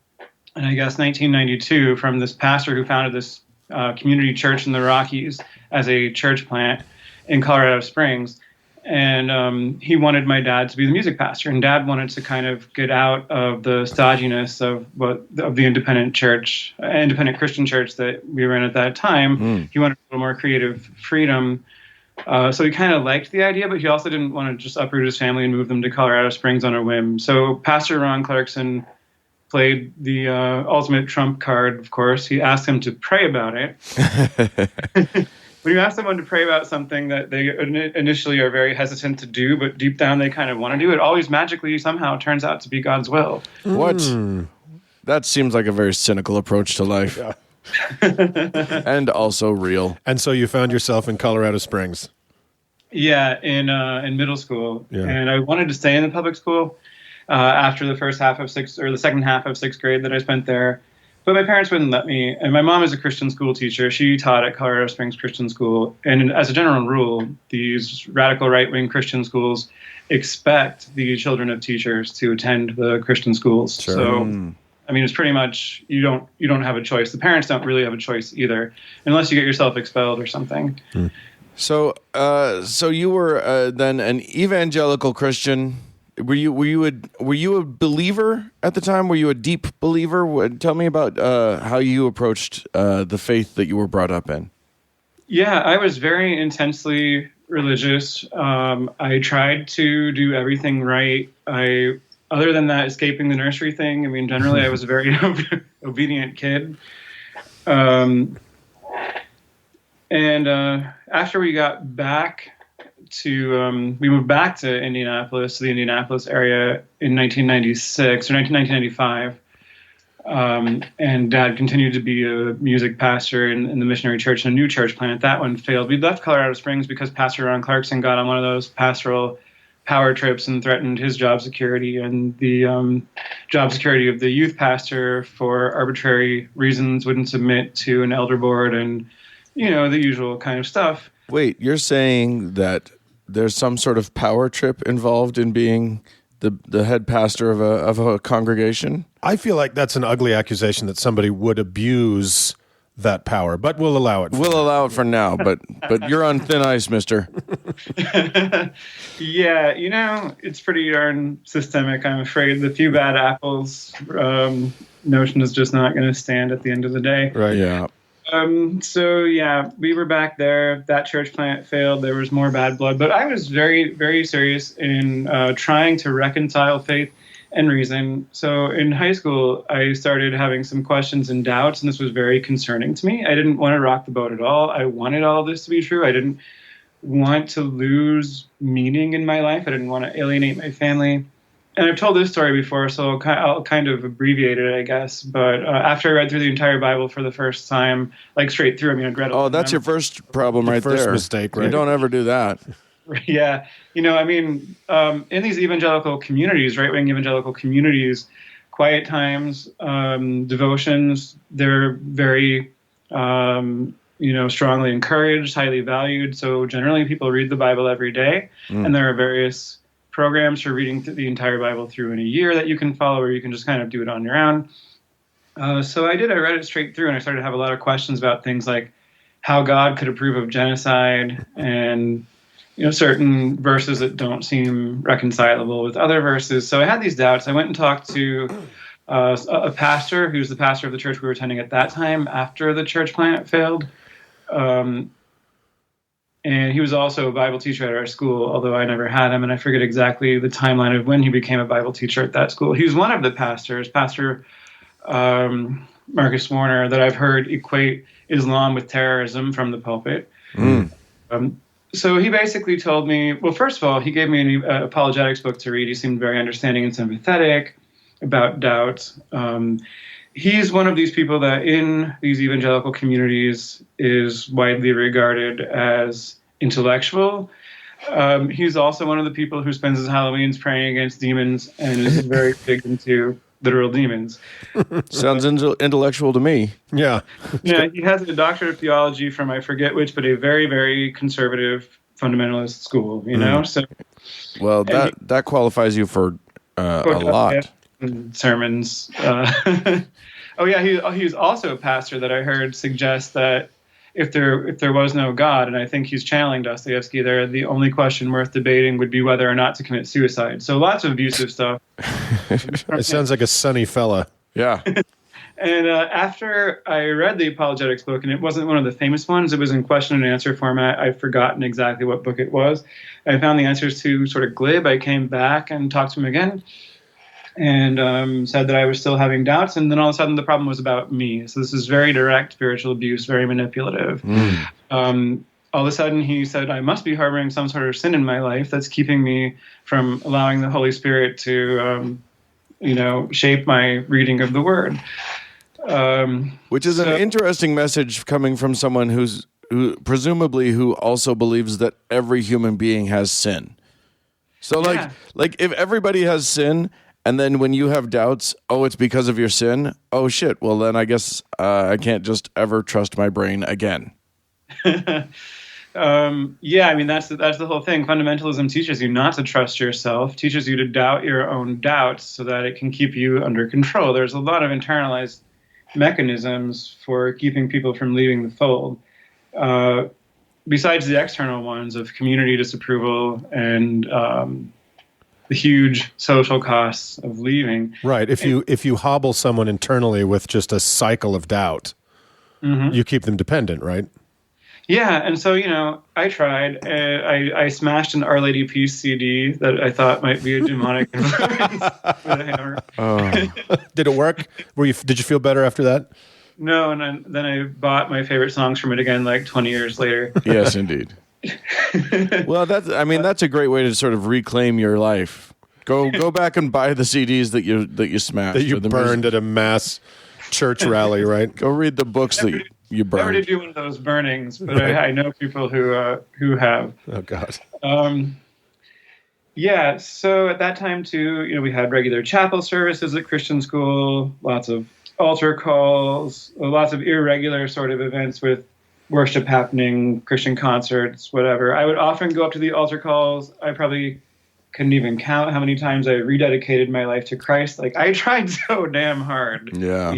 in, I guess, 1992 from this pastor who founded this community church in the Rockies as a church plant in Colorado Springs. And he wanted my dad to be the music pastor. And Dad wanted to kind of get out of the stodginess of the independent Christian church that we were in at that time. He wanted a little more creative freedom. So he kind of liked the idea, but he also didn't want to just uproot his family and move them to Colorado Springs on a whim. So Pastor Ron Clarkson played the ultimate trump card, of course. He asked him to pray about it. When you ask someone to pray about something that they initially are very hesitant to do, but deep down they kind of want to do, it always magically somehow turns out to be God's will. What? That seems like a very cynical approach to life. Yeah. And also real. And so you found yourself in Colorado Springs. Yeah, in middle school. Yeah. And I wanted to stay in the public school after the second half of sixth grade that I spent there. But my parents wouldn't let me. And my mom is a Christian school teacher. She taught at Colorado Springs Christian School. And as a general rule, these radical right-wing Christian schools expect the children of teachers to attend the Christian schools. Sure. So, I mean, it's pretty much you don't have a choice. The parents don't really have a choice either, unless you get yourself expelled or something. So you were then an evangelical Christian. Were you a believer at the time? Were you a deep believer? Tell me about how you approached the faith that you were brought up in. Yeah, I was very intensely religious. I tried to do everything right. Other than that, escaping the nursery thing, I mean, generally I was a very obedient kid. And after we got back we moved back to Indianapolis, to the Indianapolis area in 1996 or 1995. And Dad continued to be a music pastor in the missionary church, and a new church plant. That one failed. We left Colorado Springs because Pastor Ron Clarkson got on one of those pastoral power trips and threatened his job security and the job security of the youth pastor for arbitrary reasons, wouldn't submit to an elder board, and the usual kind of stuff. Wait, you're saying that there's some sort of power trip involved in being the head pastor of a congregation? I feel like that's an ugly accusation that somebody would abuse that power, but we'll allow it. We'll allow it for now, but you're on thin ice, mister. Yeah, it's pretty darn systemic, I'm afraid. The few bad apples notion is just not going to stand at the end of the day. Right. Yeah. So yeah, we were back there. That church plant failed. There was more bad blood, but I was very, very serious in trying to reconcile faith and reason. So in high school, I started having some questions and doubts, and this was very concerning to me. I didn't want to rock the boat at all. I wanted all of this to be true. I didn't want to lose meaning in my life. I didn't want to alienate my family. And I've told this story before, so I'll kind of abbreviate it, I guess. But after I read through the entire Bible for the first time, like straight through, I'd read it. Oh, that's your first problem right first there. Mistake, right? You don't ever do that. Yeah. In these evangelical communities, right-wing evangelical communities, quiet times, devotions, they're very, strongly encouraged, highly valued. So generally people read the Bible every day, and there are various programs for reading the entire Bible through in a year that you can follow, or you can just kind of do it on your own. So I read it straight through, and I started to have a lot of questions about things like how God could approve of genocide, and certain verses that don't seem reconcilable with other verses. So I had these doubts. I went and talked to a pastor who's the pastor of the church we were attending at that time after the church plant failed. And he was also a Bible teacher at our school, although I never had him, and I forget exactly the timeline of when he became a Bible teacher at that school. He was one of the pastors, Pastor Marcus Warner, that I've heard equate Islam with terrorism from the pulpit. So he basically told me, well, first of all, he gave me an apologetics book to read. He seemed very understanding and sympathetic about doubt. He's one of these people that in these evangelical communities is widely regarded as intellectual. He's also one of the people who spends his Halloweens praying against demons and is very big into literal demons. Sounds intellectual to me. Yeah. Yeah, he has a doctorate of theology from I forget which, but a very, very conservative fundamentalist school, So, well, that qualifies you for a lot. Sermons. Oh yeah, he's also a pastor that I heard suggest that if there was no God, and I think he's channeling Dostoevsky there, the only question worth debating would be whether or not to commit suicide. So lots of abusive stuff. It sounds like a sunny fella. Yeah. And after I read the apologetics book, and it wasn't one of the famous ones, it was in question and answer format. I've forgotten exactly what book it was. I found the answers too sort of glib. I came back and talked to him again, and said that I was still having doubts, and then all of a sudden the problem was about me. So this is very direct spiritual abuse, very manipulative. All of a sudden he said I must be harboring some sort of sin in my life that's keeping me from allowing the Holy Spirit to, shape my reading of the Word. Which is an interesting message coming from someone who presumably also believes that every human being has sin. So like if everybody has sin, and then when you have doubts, it's because of your sin. Oh shit! Well then I guess I can't just ever trust my brain again. That's the whole thing. Fundamentalism teaches you not to trust yourself, teaches you to doubt your own doubts so that it can keep you under control. There's a lot of internalized mechanisms for keeping people from leaving the fold. Besides the external ones of community disapproval and the huge social costs of leaving. Right. If you hobble someone internally with just a cycle of doubt, you keep them dependent, right? Yeah, and so, I tried. I smashed an Our Lady Peace CD that I thought might be a demonic influence with a hammer. Did it work? Did you feel better after that? No, and then I bought my favorite songs from it again like 20 years later. Yes, indeed. Well, that's a great way to sort of reclaim your life. Go back and buy the CDs that you smashed, That you or the burned at a mass church rally, right? Go read the books that you Never did burned. do one of those burnings, but Right. I know people who have. Oh God. Yeah, so at that time too, we had regular chapel services at Christian school, lots of altar calls, lots of irregular sort of events with worship happening, Christian concerts, whatever. I would often go up to the altar calls. I probably couldn't even count how many times I rededicated my life to Christ. Like, I tried so damn hard, Yeah.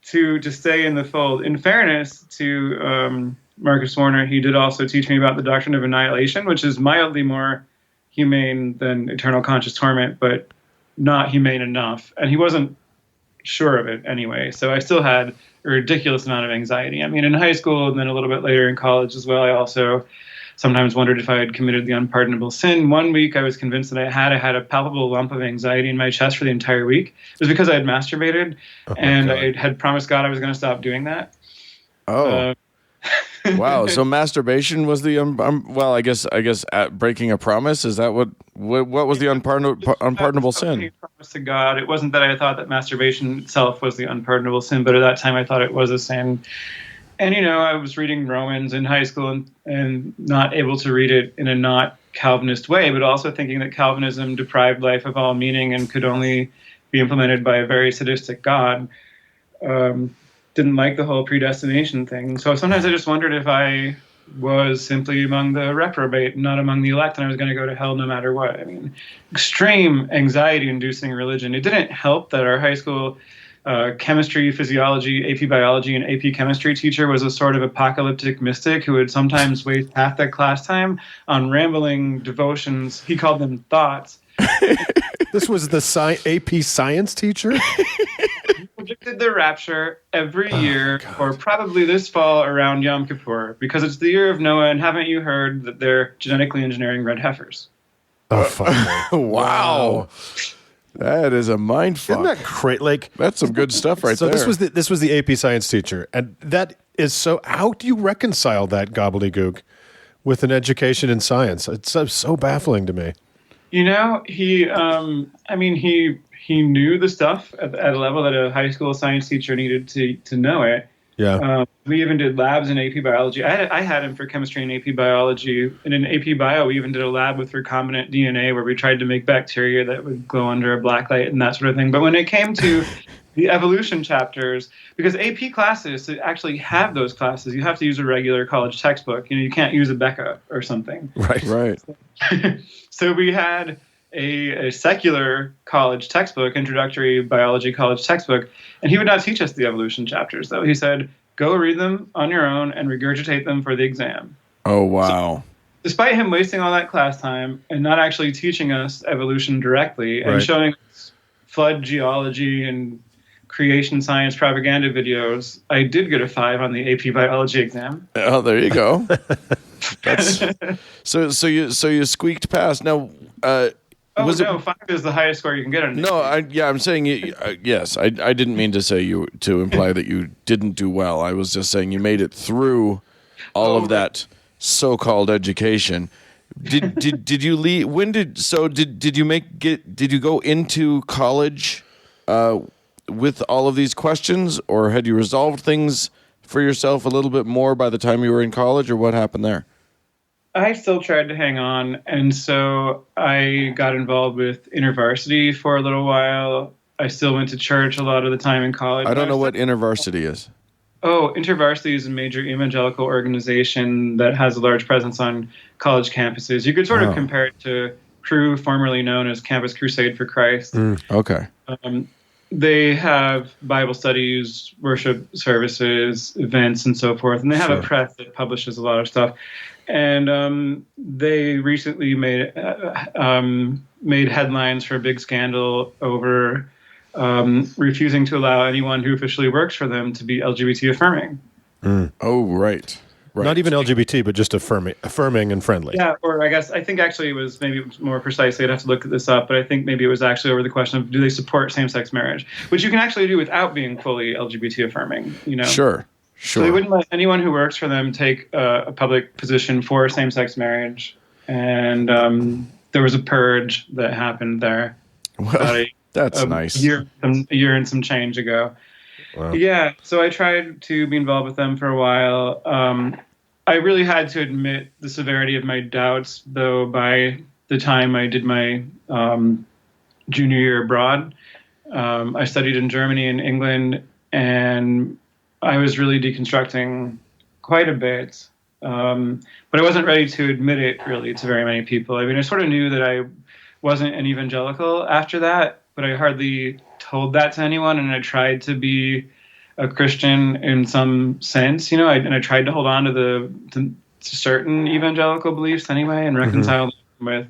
to stay in the fold. In fairness to Marcus Warner, he did also teach me about the doctrine of annihilation, which is mildly more humane than eternal conscious torment, but not humane enough. And he wasn't sure of it anyway. So I still had a ridiculous amount of anxiety. I mean, in high school and then a little bit later in college as well, I also sometimes wondered if I had committed the unpardonable sin. One week I was convinced that I had a palpable lump of anxiety in my chest for the entire week. It was because I had masturbated and God. I had promised God I was going to stop doing that. Oh. Wow. So masturbation was the well, I guess at breaking a promise. Is that what was the unpardonable sin? Promise to God. It wasn't that I thought that masturbation itself was the unpardonable sin, but at that time I thought it was a sin. And I was reading Romans in high school and not able to read it in a not Calvinist way, but also thinking that Calvinism deprived life of all meaning and could only be implemented by a very sadistic God. Didn't like the whole predestination thing. So sometimes I just wondered if I was simply among the reprobate, not among the elect, and I was going to go to hell no matter what. I mean, extreme anxiety-inducing religion. It didn't help that our high school chemistry, physiology, AP biology, and AP chemistry teacher was a sort of apocalyptic mystic who would sometimes waste half that class time on rambling devotions. He called them thoughts. This was the AP science teacher? Predicted the rapture every year, or probably this fall around Yom Kippur, because it's the year of Noah, and haven't you heard that they're genetically engineering red heifers? Oh, fuck. Wow. That is a mind fuck. Isn't that great? Like, That's some good stuff right so there. this was the AP science teacher, and that is so. How do you reconcile that gobbledygook with an education in science? It's so baffling to me. He knew the stuff at a level that a high school science teacher needed to know it. Yeah. We even did labs in AP biology. I had him for chemistry and AP biology. And in AP bio, we even did a lab with recombinant DNA where we tried to make bacteria that would glow under a black light and that sort of thing. But when it came to the evolution chapters, because AP classes, to actually have those classes, you have to use a regular college textbook. You can't use a Becca or something. Right. So we had a secular college textbook, introductory biology college textbook, and he would not teach us the evolution chapters, though. He said, go read them on your own and regurgitate them for the exam. Oh, wow. Despite him wasting all that class time and not actually teaching us evolution directly and showing us flood geology and creation science propaganda videos, I did get a 5 on the AP biology exam. Oh, there you go. So you squeaked past. Now, Was 5 is the highest score you can get on it. No, I'm saying yes. I didn't mean to say to imply that you didn't do well. I was just saying you made it through all of that so-called education. Did you leave? Did you go into college with all of these questions, or had you resolved things for yourself a little bit more by the time you were in college, or what happened there? I still tried to hang on, and so I got involved with InterVarsity for a little while. I still went to church a lot of the time in college. I don't know what InterVarsity is. Oh, InterVarsity is a major evangelical organization that has a large presence on college campuses. You could sort of compare it to Cru, formerly known as Campus Crusade for Christ. Okay. They have Bible studies, worship services, events, and so forth. And they have a press that publishes a lot of stuff. And they recently made headlines for a big scandal over refusing to allow anyone who officially works for them to be LGBT affirming. Oh, right. Not even LGBT, but just affirming and friendly. Yeah, or I think actually it was maybe more precisely, I'd have to look this up, but I think maybe it was actually over the question of do they support same-sex marriage, which you can actually do without being fully LGBT affirming, Sure. Sure. So they wouldn't let anyone who works for them take a public position for same-sex marriage. And there was a purge that happened there Well, that's a nice. year and some change ago. Wow. Yeah, so I tried to be involved with them for a while. I really had to admit the severity of my doubts, though, by the time I did my junior year abroad. I studied in Germany and England, and I was really deconstructing quite a bit. But I wasn't ready to admit it, really, to very many people. I mean, I sort of knew that I wasn't an evangelical after that, but I hardly told that to anyone, and I tried to be a Christian in some sense, and I tried to hold on to certain evangelical beliefs anyway, and reconcile them with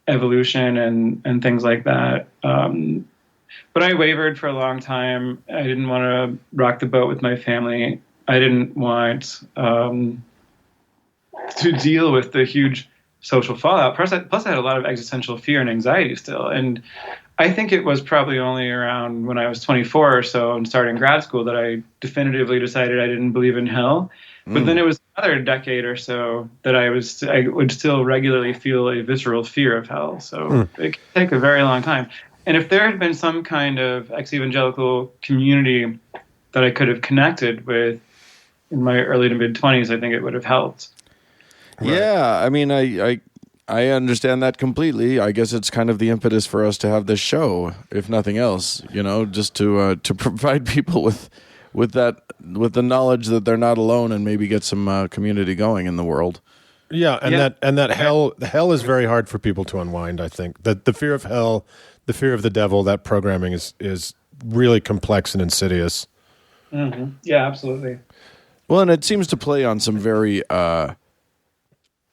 evolution and things like that. But I wavered for a long time. I didn't want to rock the boat with my family. I didn't want to deal with the huge social fallout. Plus, I had a lot of existential fear and anxiety still. And I think it was probably only around when I was 24 or so and starting grad school that I definitively decided I didn't believe in hell. But then it was another decade or so that I would still regularly feel a visceral fear of hell. So it could take a very long time. And if there had been some kind of ex-evangelical community that I could have connected with in my early to mid-20s, I think it would have helped. Right. Yeah, I mean, I understand that completely. I guess it's kind of the impetus for us to have this show, if nothing else, just to provide people with the knowledge that they're not alone and maybe get some community going in the world. Yeah, that hell is very hard for people to unwind. I think that the fear of hell, the fear of the devil, that programming is really complex and insidious. Mm-hmm. Yeah, absolutely. Well, and it seems to play on some very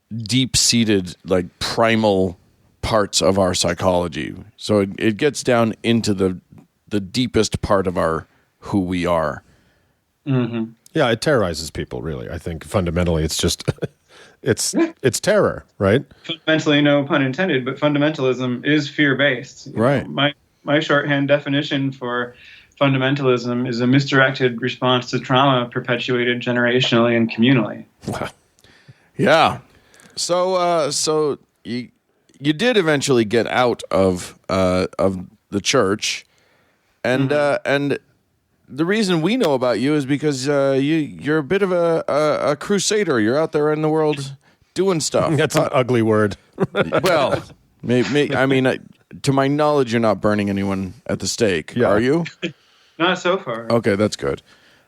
deep-seated, like primal parts of our psychology. So it gets down into the deepest part of our who we are. Mm-hmm. Yeah, it terrorizes people. Really, I think fundamentally, it's just it's terror, right? Fundamentally, no pun intended, but fundamentalism is fear-based. Right. My shorthand definition for fundamentalism is a misdirected response to trauma perpetuated generationally and communally. Wow. Yeah. So you did eventually get out of the church, and the reason we know about you is because you're a bit of a crusader. You're out there in the world doing stuff. That's an ugly word. Well, I mean, to my knowledge, you're not burning anyone at the stake, are you? Not so far. Okay, that's good.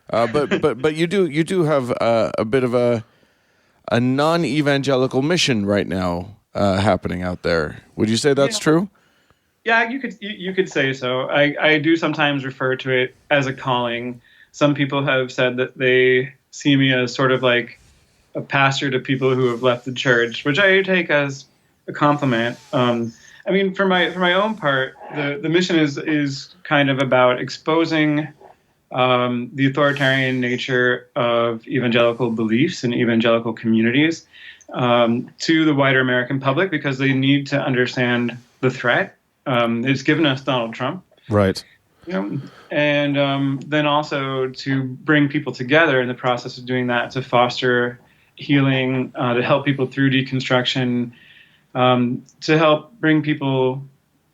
But you do have a bit of a non-evangelical mission right now happening out there. Would you say that's true? Yeah, you could say so. I do sometimes refer to it as a calling. Some people have said that they see me as sort of like a pastor to people who have left the church, which I take as a compliment. I mean, for my own part, the mission is kind of about exposing the authoritarian nature of evangelical beliefs and evangelical communities to the wider American public because they need to understand the threat. It's given us Donald Trump. Right. And then also to bring people together in the process of doing that, to foster healing, to help people through deconstruction, to help bring people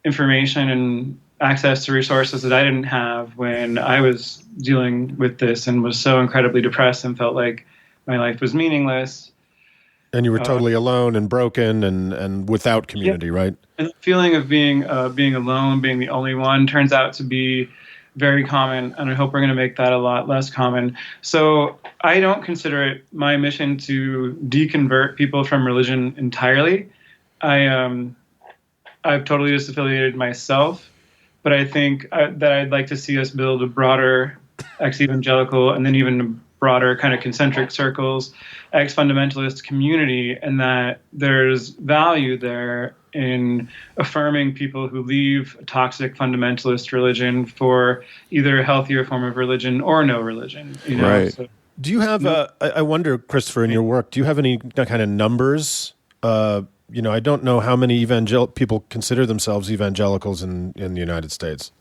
information and access to resources that I didn't have when I was dealing with this and was so incredibly depressed and felt like my life was meaningless. And you were totally alone and broken and without community, right? And the feeling of being alone, being the only one, turns out to be very common, and I hope we're going to make that a lot less common. So I don't consider it my mission to deconvert people from religion entirely. I've totally disaffiliated myself, but I think that I'd like to see us build a broader ex-evangelical and then even broader kind of concentric circles, ex-fundamentalist community, and that there's value there in affirming people who leave a toxic fundamentalist religion for either a healthier form of religion or no religion. Right. So, Do you have, I wonder, Christopher, in your work, do you have any kind of numbers? I don't know how many people consider themselves evangelicals in the United States.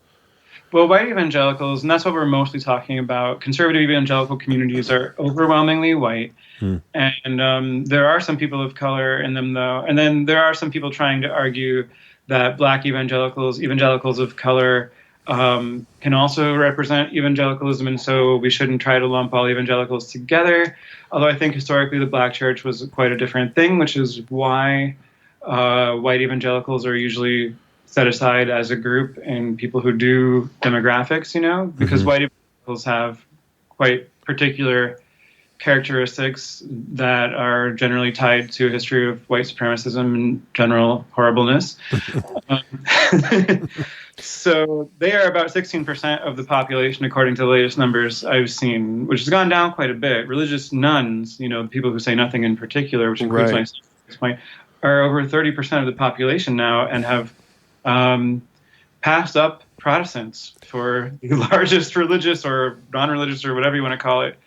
Well, white evangelicals, and that's what we're mostly talking about. Conservative evangelical communities are overwhelmingly white, and there are some people of color in them, though. And then there are some people trying to argue that black evangelicals of color, can also represent evangelicalism, and so we shouldn't try to lump all evangelicals together. Although I think historically the black church was quite a different thing, which is why white evangelicals are usually set aside as a group in people who do demographics, because white evangelicals have quite particular characteristics that are generally tied to a history of white supremacism and general horribleness. So they are about 16% of the population, according to the latest numbers I've seen, which has gone down quite a bit. Religious nuns, people who say nothing in particular, which includes myself at this point, are over 30% of the population now and have passed up Protestants for the largest religious or non-religious or whatever you want to call it,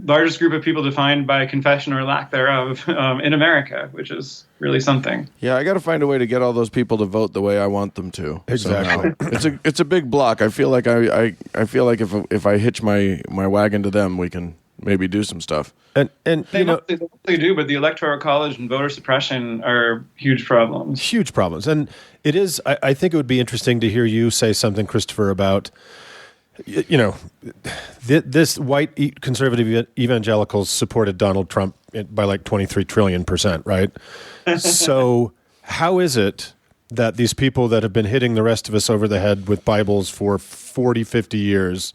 largest group of people defined by confession or lack thereof in America, which is really something. Yeah, I got to find a way to get all those people to vote the way I want them to. Exactly. It's a big block. I feel like I feel like if I hitch my wagon to them, we can maybe do some stuff. And they do, but the Electoral College and voter suppression are huge problems. Huge problems. And it is, I think it would be interesting to hear you say something, Christopher, about, this white conservative evangelicals supported Donald Trump by like 23 trillion%, right? So how is it that these people that have been hitting the rest of us over the head with Bibles for 40, 50 years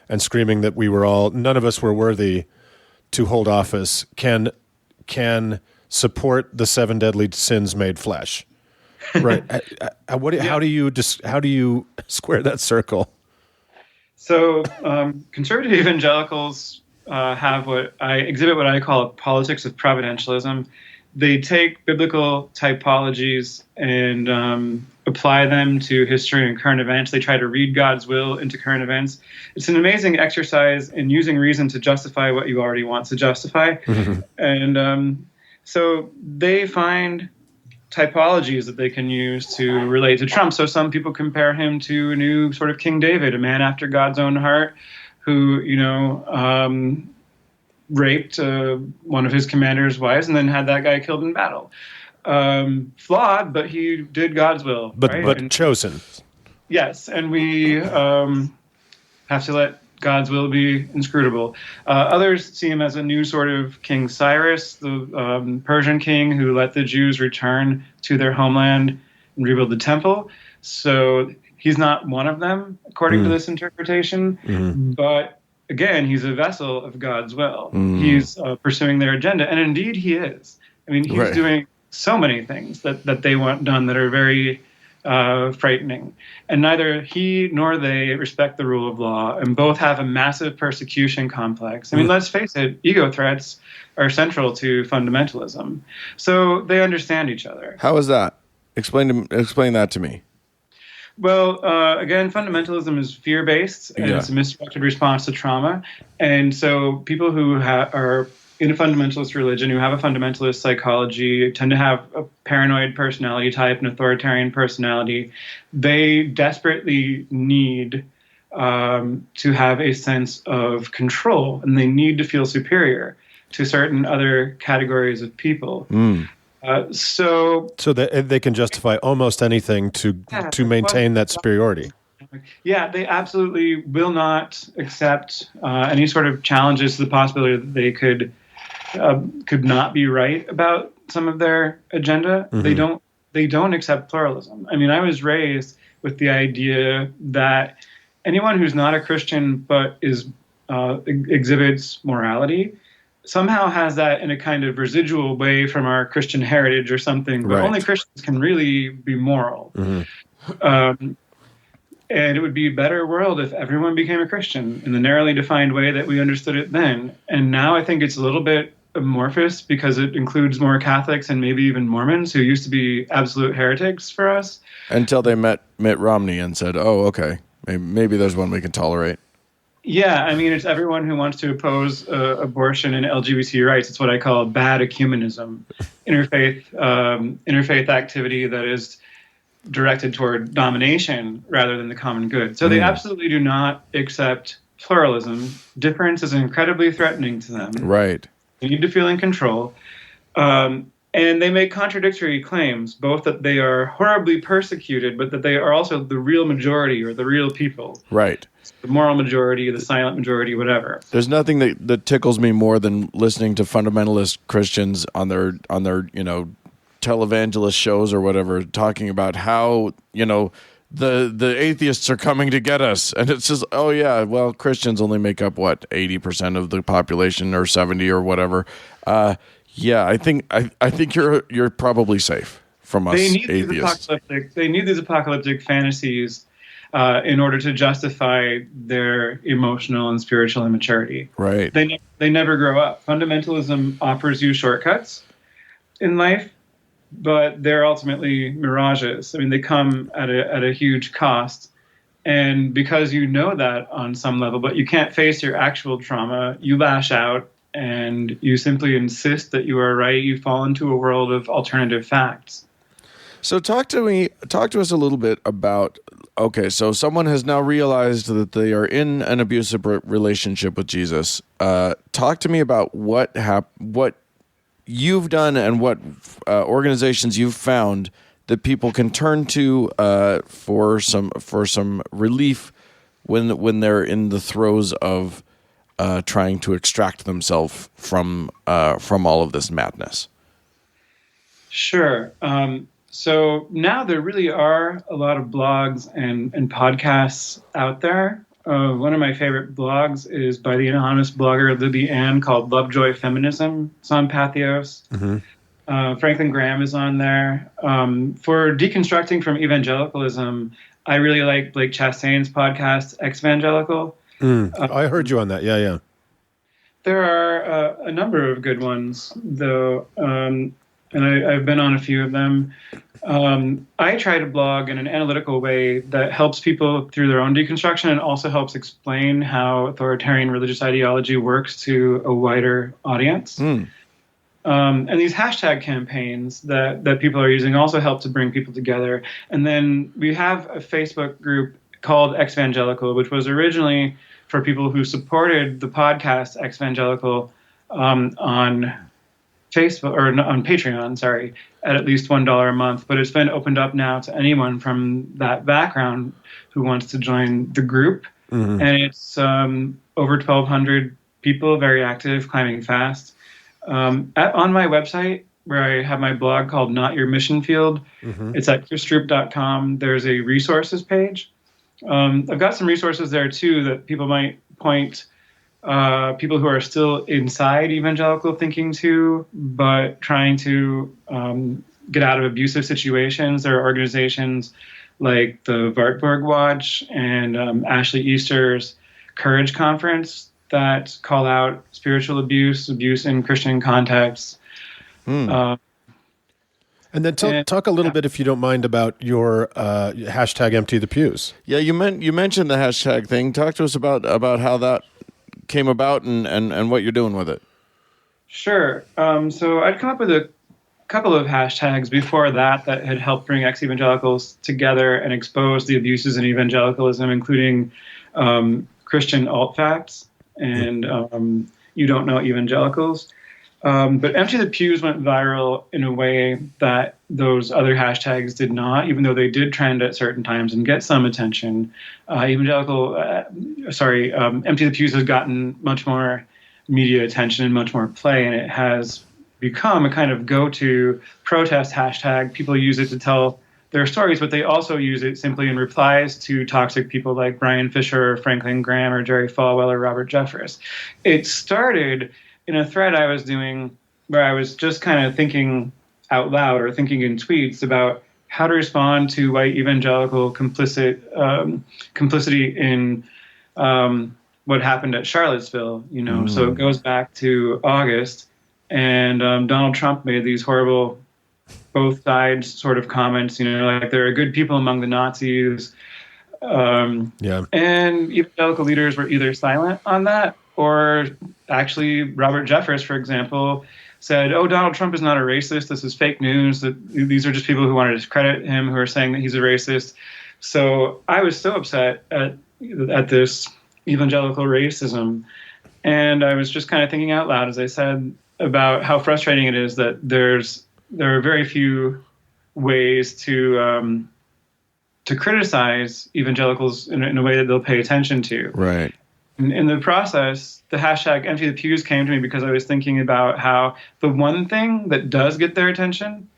and screaming that none of us were worthy to hold office, can support the 7 deadly sins made flesh? Right. How do you square that circle? So conservative evangelicals exhibit what I call a politics of providentialism. They take biblical typologies and apply them to history and current events. They try to read God's will into current events. It's an amazing exercise in using reason to justify what you already want to justify. And so they find typologies that they can use to relate to Trump. So some people compare him to a new sort of King David, a man after God's own heart, who, raped one of his commander's wives and then had that guy killed in battle. Flawed, but he did God's will. But chosen. Yes, and we have to let God's will be inscrutable. Others see him as a new sort of King Cyrus, the Persian king who let the Jews return to their homeland and rebuild the temple. So he's not one of them, according to this interpretation. But again, he's a vessel of God's will. He's pursuing their agenda. And indeed he is. I mean, he's doing so many things that they want done that are very frightening. And neither he nor they respect the rule of law, and both have a massive persecution complex. I mean, let's face it, ego threats are central to fundamentalism. So they understand each other. How is that? Explain that to me. Well, again, fundamentalism is fear-based, and it's a misdirected response to trauma. And so people who are in a fundamentalist religion, who have a fundamentalist psychology, tend to have a paranoid personality type, an authoritarian personality. They desperately need to have a sense of control, and they need to feel superior to certain other categories of people. So they can justify almost anything to maintain that superiority. Yeah, they absolutely will not accept any sort of challenges to the possibility that they could not be right about some of their agenda. They don't accept pluralism. I mean, I was raised with the idea that anyone who's not a Christian but exhibits morality somehow has that in a kind of residual way from our Christian heritage or something. But only Christians can really be moral. And it would be a better world if everyone became a Christian in the narrowly defined way that we understood it then. And now I think it's a little bit amorphous because it includes more Catholics and maybe even Mormons who used to be absolute heretics for us. Until they met Mitt Romney and said, oh, okay, maybe there's one we can tolerate. Yeah, I mean, it's everyone who wants to oppose abortion and LGBT rights. It's what I call bad ecumenism, interfaith activity that is directed toward domination rather than the common good. So they absolutely do not accept pluralism. Difference is incredibly threatening to them. Right. They need to feel in control. And they make contradictory claims, both that they are horribly persecuted, but that they are also the real majority or the real people. Right. The moral majority, the silent majority, whatever. There's nothing that tickles me more than listening to fundamentalist Christians on their televangelist shows or whatever, talking about how, the atheists are coming to get us. And it's just, oh yeah, well, Christians only make up 80% of the population, or 70 or whatever. Yeah, I think you're probably safe from us atheists. They need these apocalyptic fantasies in order to justify their emotional and spiritual immaturity. Right. They never grow up. Fundamentalism offers you shortcuts in life, but they're ultimately mirages. I mean, they come at a huge cost. And because you know that on some level, but you can't face your actual trauma, you lash out and you simply insist that you are right. You fall into a world of alternative facts. So talk to us a little bit about, okay, so someone has now realized that they are in an abusive relationship with Jesus. Talk to me about what you've done and what organizations you've found that people can turn to for some relief when they're in the throes of trying to extract themselves from all of this madness. Sure. So now there really are a lot of blogs and podcasts out there. One of my favorite blogs is by the anonymous blogger Libby Ann called Lovejoy Feminism. It's on Pathos. Mm-hmm. Franklin Graham is on there. For deconstructing from evangelicalism, I really like Blake Chastain's podcast, Ex-Evangelical. I heard you on that. Yeah. There are a number of good ones, though, and I've been on a few of them. I try to blog in an analytical way that helps people through their own deconstruction and also helps explain how authoritarian religious ideology works to a wider audience. And these hashtag campaigns that people are using also help to bring people together. And then we have a Facebook group called Ex-Evangelical, which was originally for people who supported the podcast Ex-Evangelical on Facebook or on Patreon, at least $1 a month. But it's been opened up now to anyone from that background who wants to join the group. Mm-hmm. And it's over 1,200 people, very active, climbing fast. On my website, where I have my blog called Not Your Mission Field, it's at Stroop.com. There's a resources page. I've got some resources there, too, that people might point people who are still inside evangelical thinking to, but trying to get out of abusive situations. There are organizations like the Wartburg Watch and Ashley Easter's Courage Conference that call out spiritual abuse in Christian contexts. And then talk a little bit, if you don't mind, about your hashtag Empty the Pews. Yeah, you mentioned the hashtag thing. Talk to us about how that came about and what you're doing with it. Sure. So I'd come up with a couple of hashtags before that had helped bring ex-evangelicals together and expose the abuses in evangelicalism, including Christian alt-facts and You Don't Know Evangelicals. But Empty the Pews went viral in a way that those other hashtags did not, even though they did trend at certain times and get some attention. Empty the Pews has gotten much more media attention and much more play, and it has become a kind of go-to protest hashtag. People use it to tell their stories, but they also use it simply in replies to toxic people like Brian Fisher, or Franklin Graham, or Jerry Falwell, or Robert Jeffress. It started in a thread I was doing where I was just kind of thinking out loud or thinking in tweets about how to respond to white evangelical complicity in what happened at Charlottesville, So it goes back to August, and Donald Trump made these horrible both sides sort of comments, like there are good people among the Nazis. And evangelical leaders were either silent on that, or actually Robert Jeffress, for example, said, "Oh, Donald Trump is not a racist. This is fake news. That these are just people who want to discredit him, who are saying that he's a racist." So I was so upset at this evangelical racism, and I was just kind of thinking out loud, as I said, about how frustrating it is that there are very few ways to criticize evangelicals in a way that they'll pay attention to. Right. In the process, the hashtag Empty the Pews came to me because I was thinking about how the one thing that does get their attention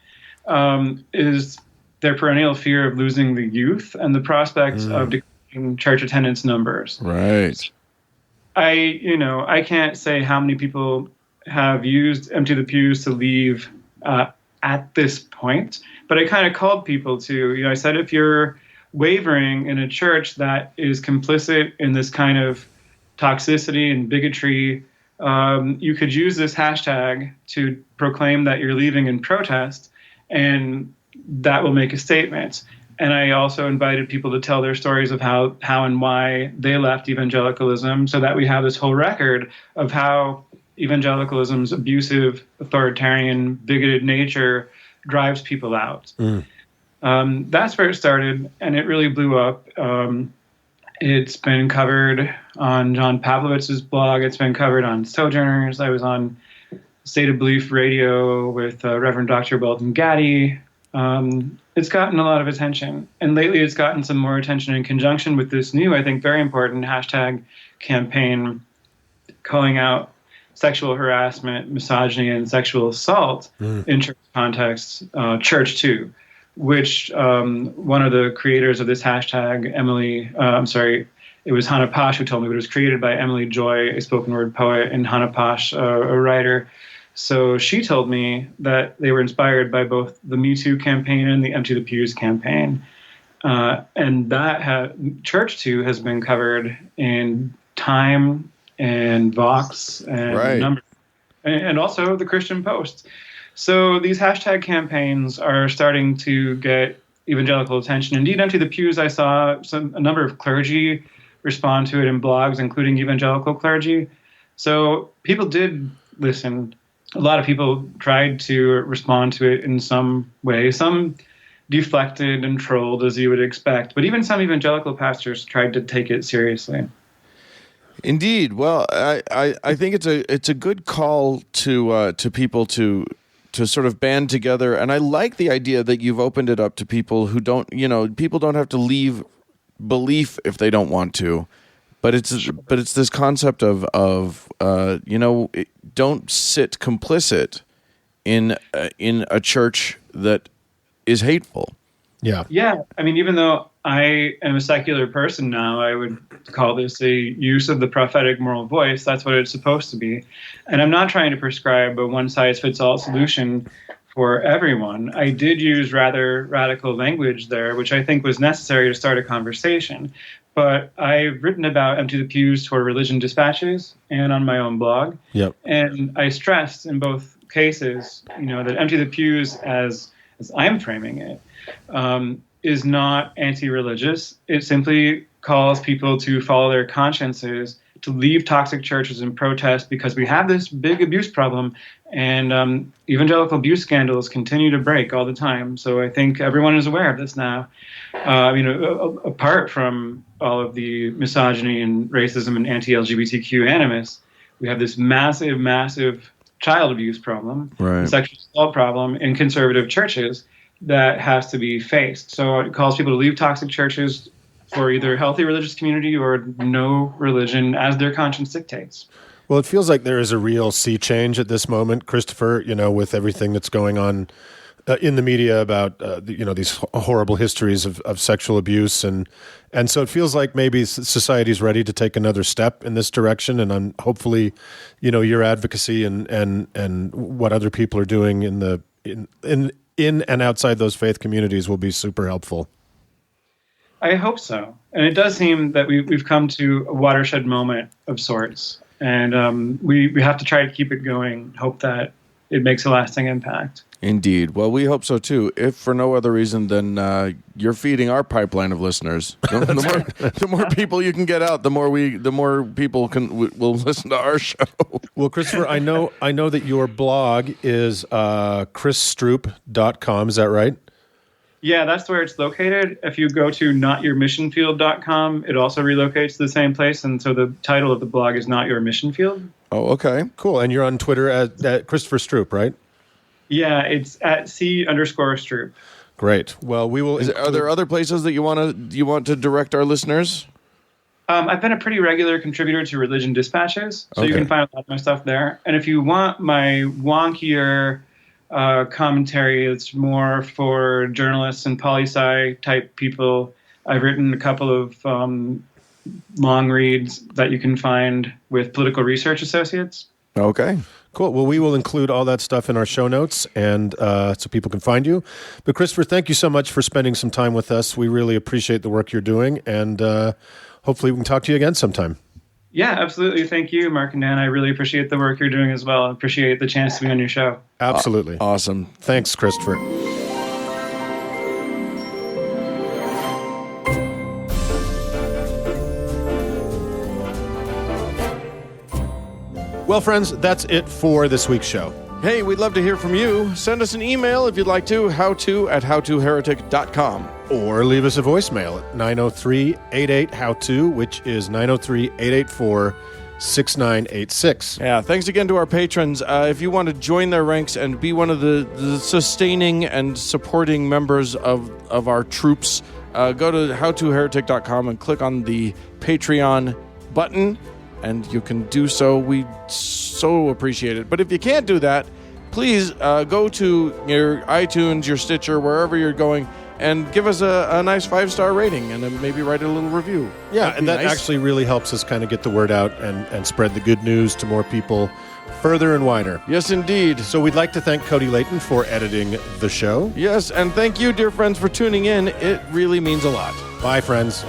is their perennial fear of losing the youth and the prospects of declining church attendance numbers. Right. I can't say how many people have used Empty the Pews to leave at this point, but I kind of called people to, I said, if you're wavering in a church that is complicit in this kind of toxicity and bigotry, you could use this hashtag to proclaim that you're leaving in protest, and that will make a statement. And I also invited people to tell their stories of how and why they left evangelicalism, so that we have this whole record of how evangelicalism's abusive, authoritarian, bigoted nature drives people out. That's where it started, and it really blew up. It's been covered on John Pavlovich's blog. It's been covered on Sojourners. I was on State of Belief Radio with Reverend Dr. Belton Gaddy. It's gotten a lot of attention, and lately it's gotten some more attention in conjunction with this new, I think, very important hashtag campaign calling out sexual harassment, misogyny, and sexual assault in church contexts, Church Too, which one of the creators of this hashtag, it was Hannah Posh who told me, but it was created by Emily Joy, a spoken word poet, and Hannah Posh, a writer. So she told me that they were inspired by both the Me Too campaign and the Empty the Pews campaign. And that Church Too has been covered in Time and Vox and Number, and also the Christian Post. So these hashtag campaigns are starting to get evangelical attention. Indeed, Empty the Pews, I saw a number of clergy respond to it in blogs, including evangelical clergy. So people did listen. A lot of people tried to respond to it in some way. Some deflected and trolled, as you would expect. But even some evangelical pastors tried to take it seriously. Indeed. Well, I think it's a good call to people to sort of band together, and I like the idea that you've opened it up to people who don't, people don't have to leave belief if they don't want to, but it's this concept of don't sit complicit in a church that is hateful. Yeah. I mean, even though I am a secular person now, I would call this a use of the prophetic moral voice. That's what it's supposed to be. And I'm not trying to prescribe a one-size-fits-all solution for everyone. I did use rather radical language there, which I think was necessary to start a conversation. But I've written about Empty the Pews for Religion Dispatches and on my own blog. Yep. And I stressed in both cases, that Empty the Pews, as I'm framing it, is not anti-religious. It simply calls people to follow their consciences, to leave toxic churches in protest, because we have this big abuse problem, and evangelical abuse scandals continue to break all the time. So I think everyone is aware of this now. Apart from all of the misogyny and racism and anti-LGBTQ animus, we have this massive, massive child abuse problem, sexual assault problem in conservative churches that has to be faced. So it calls people to leave toxic churches for either healthy religious community or no religion as their conscience dictates. Well, it feels like there is a real sea change at this moment, Christopher, with everything that's going on in the media about, these horrible histories of sexual abuse. And so it feels like maybe society's ready to take another step in this direction. And I'm hopefully, your advocacy and what other people are doing in and outside those faith communities will be super helpful. I hope so. And it does seem that we've come to a watershed moment of sorts. And we have to try to keep it going, hope that it makes a lasting impact. Indeed. Well, we hope so too. If for no other reason than you're feeding our pipeline of listeners. The more people you can get out, the more people will listen to our show. Well, Christopher, I know that your blog is chrisstroop.com. Is that right? Yeah, that's where it's located. If you go to notyourmissionfield.com, it also relocates to the same place. And so the title of the blog is Not Your Mission Field. Oh, okay. Cool. And you're on Twitter at Christopher Stroop, right? Yeah, it's at C_Stroop. Great. Well, we will. Are there other places that you want to direct our listeners? I've been a pretty regular contributor to Religion Dispatches, so you Okay. can find a lot of my stuff there. And if you want my wonkier commentary, it's more for journalists and poli-sci type people. I've written a couple of long reads that you can find with Political Research Associates. Okay. Cool. Well, we will include all that stuff in our show notes, and so people can find you. But Christopher, thank you so much for spending some time with us. We really appreciate the work you're doing, and hopefully we can talk to you again sometime. Yeah, absolutely. Thank you, Mark and Dan. I really appreciate the work you're doing as well. I appreciate the chance to be on your show. Absolutely. Awesome. Thanks, Christopher. Well, friends, that's it for this week's show. Hey, we'd love to hear from you. Send us an email if you'd like to, howto@howtoheretic.com. Or leave us a voicemail at 903-88-HOW-TO, which is 903-884-6986. Yeah, thanks again to our patrons. If you want to join their ranks and be one of the sustaining and supporting members of our troops, go to howtoheretic.com and click on the Patreon button, and you can do so. We so appreciate it. But if you can't do that, please go to your iTunes, your Stitcher, wherever you're going, and give us a nice 5-star rating and then maybe write a little review. Yeah, That'd and be that nice. actually really helps us kind of get the word out and spread the good news to more people further and wider. Yes, indeed. So we'd like to thank Cody Layton for editing the show. Yes, and thank you, dear friends, for tuning in. It really means a lot. Bye, friends.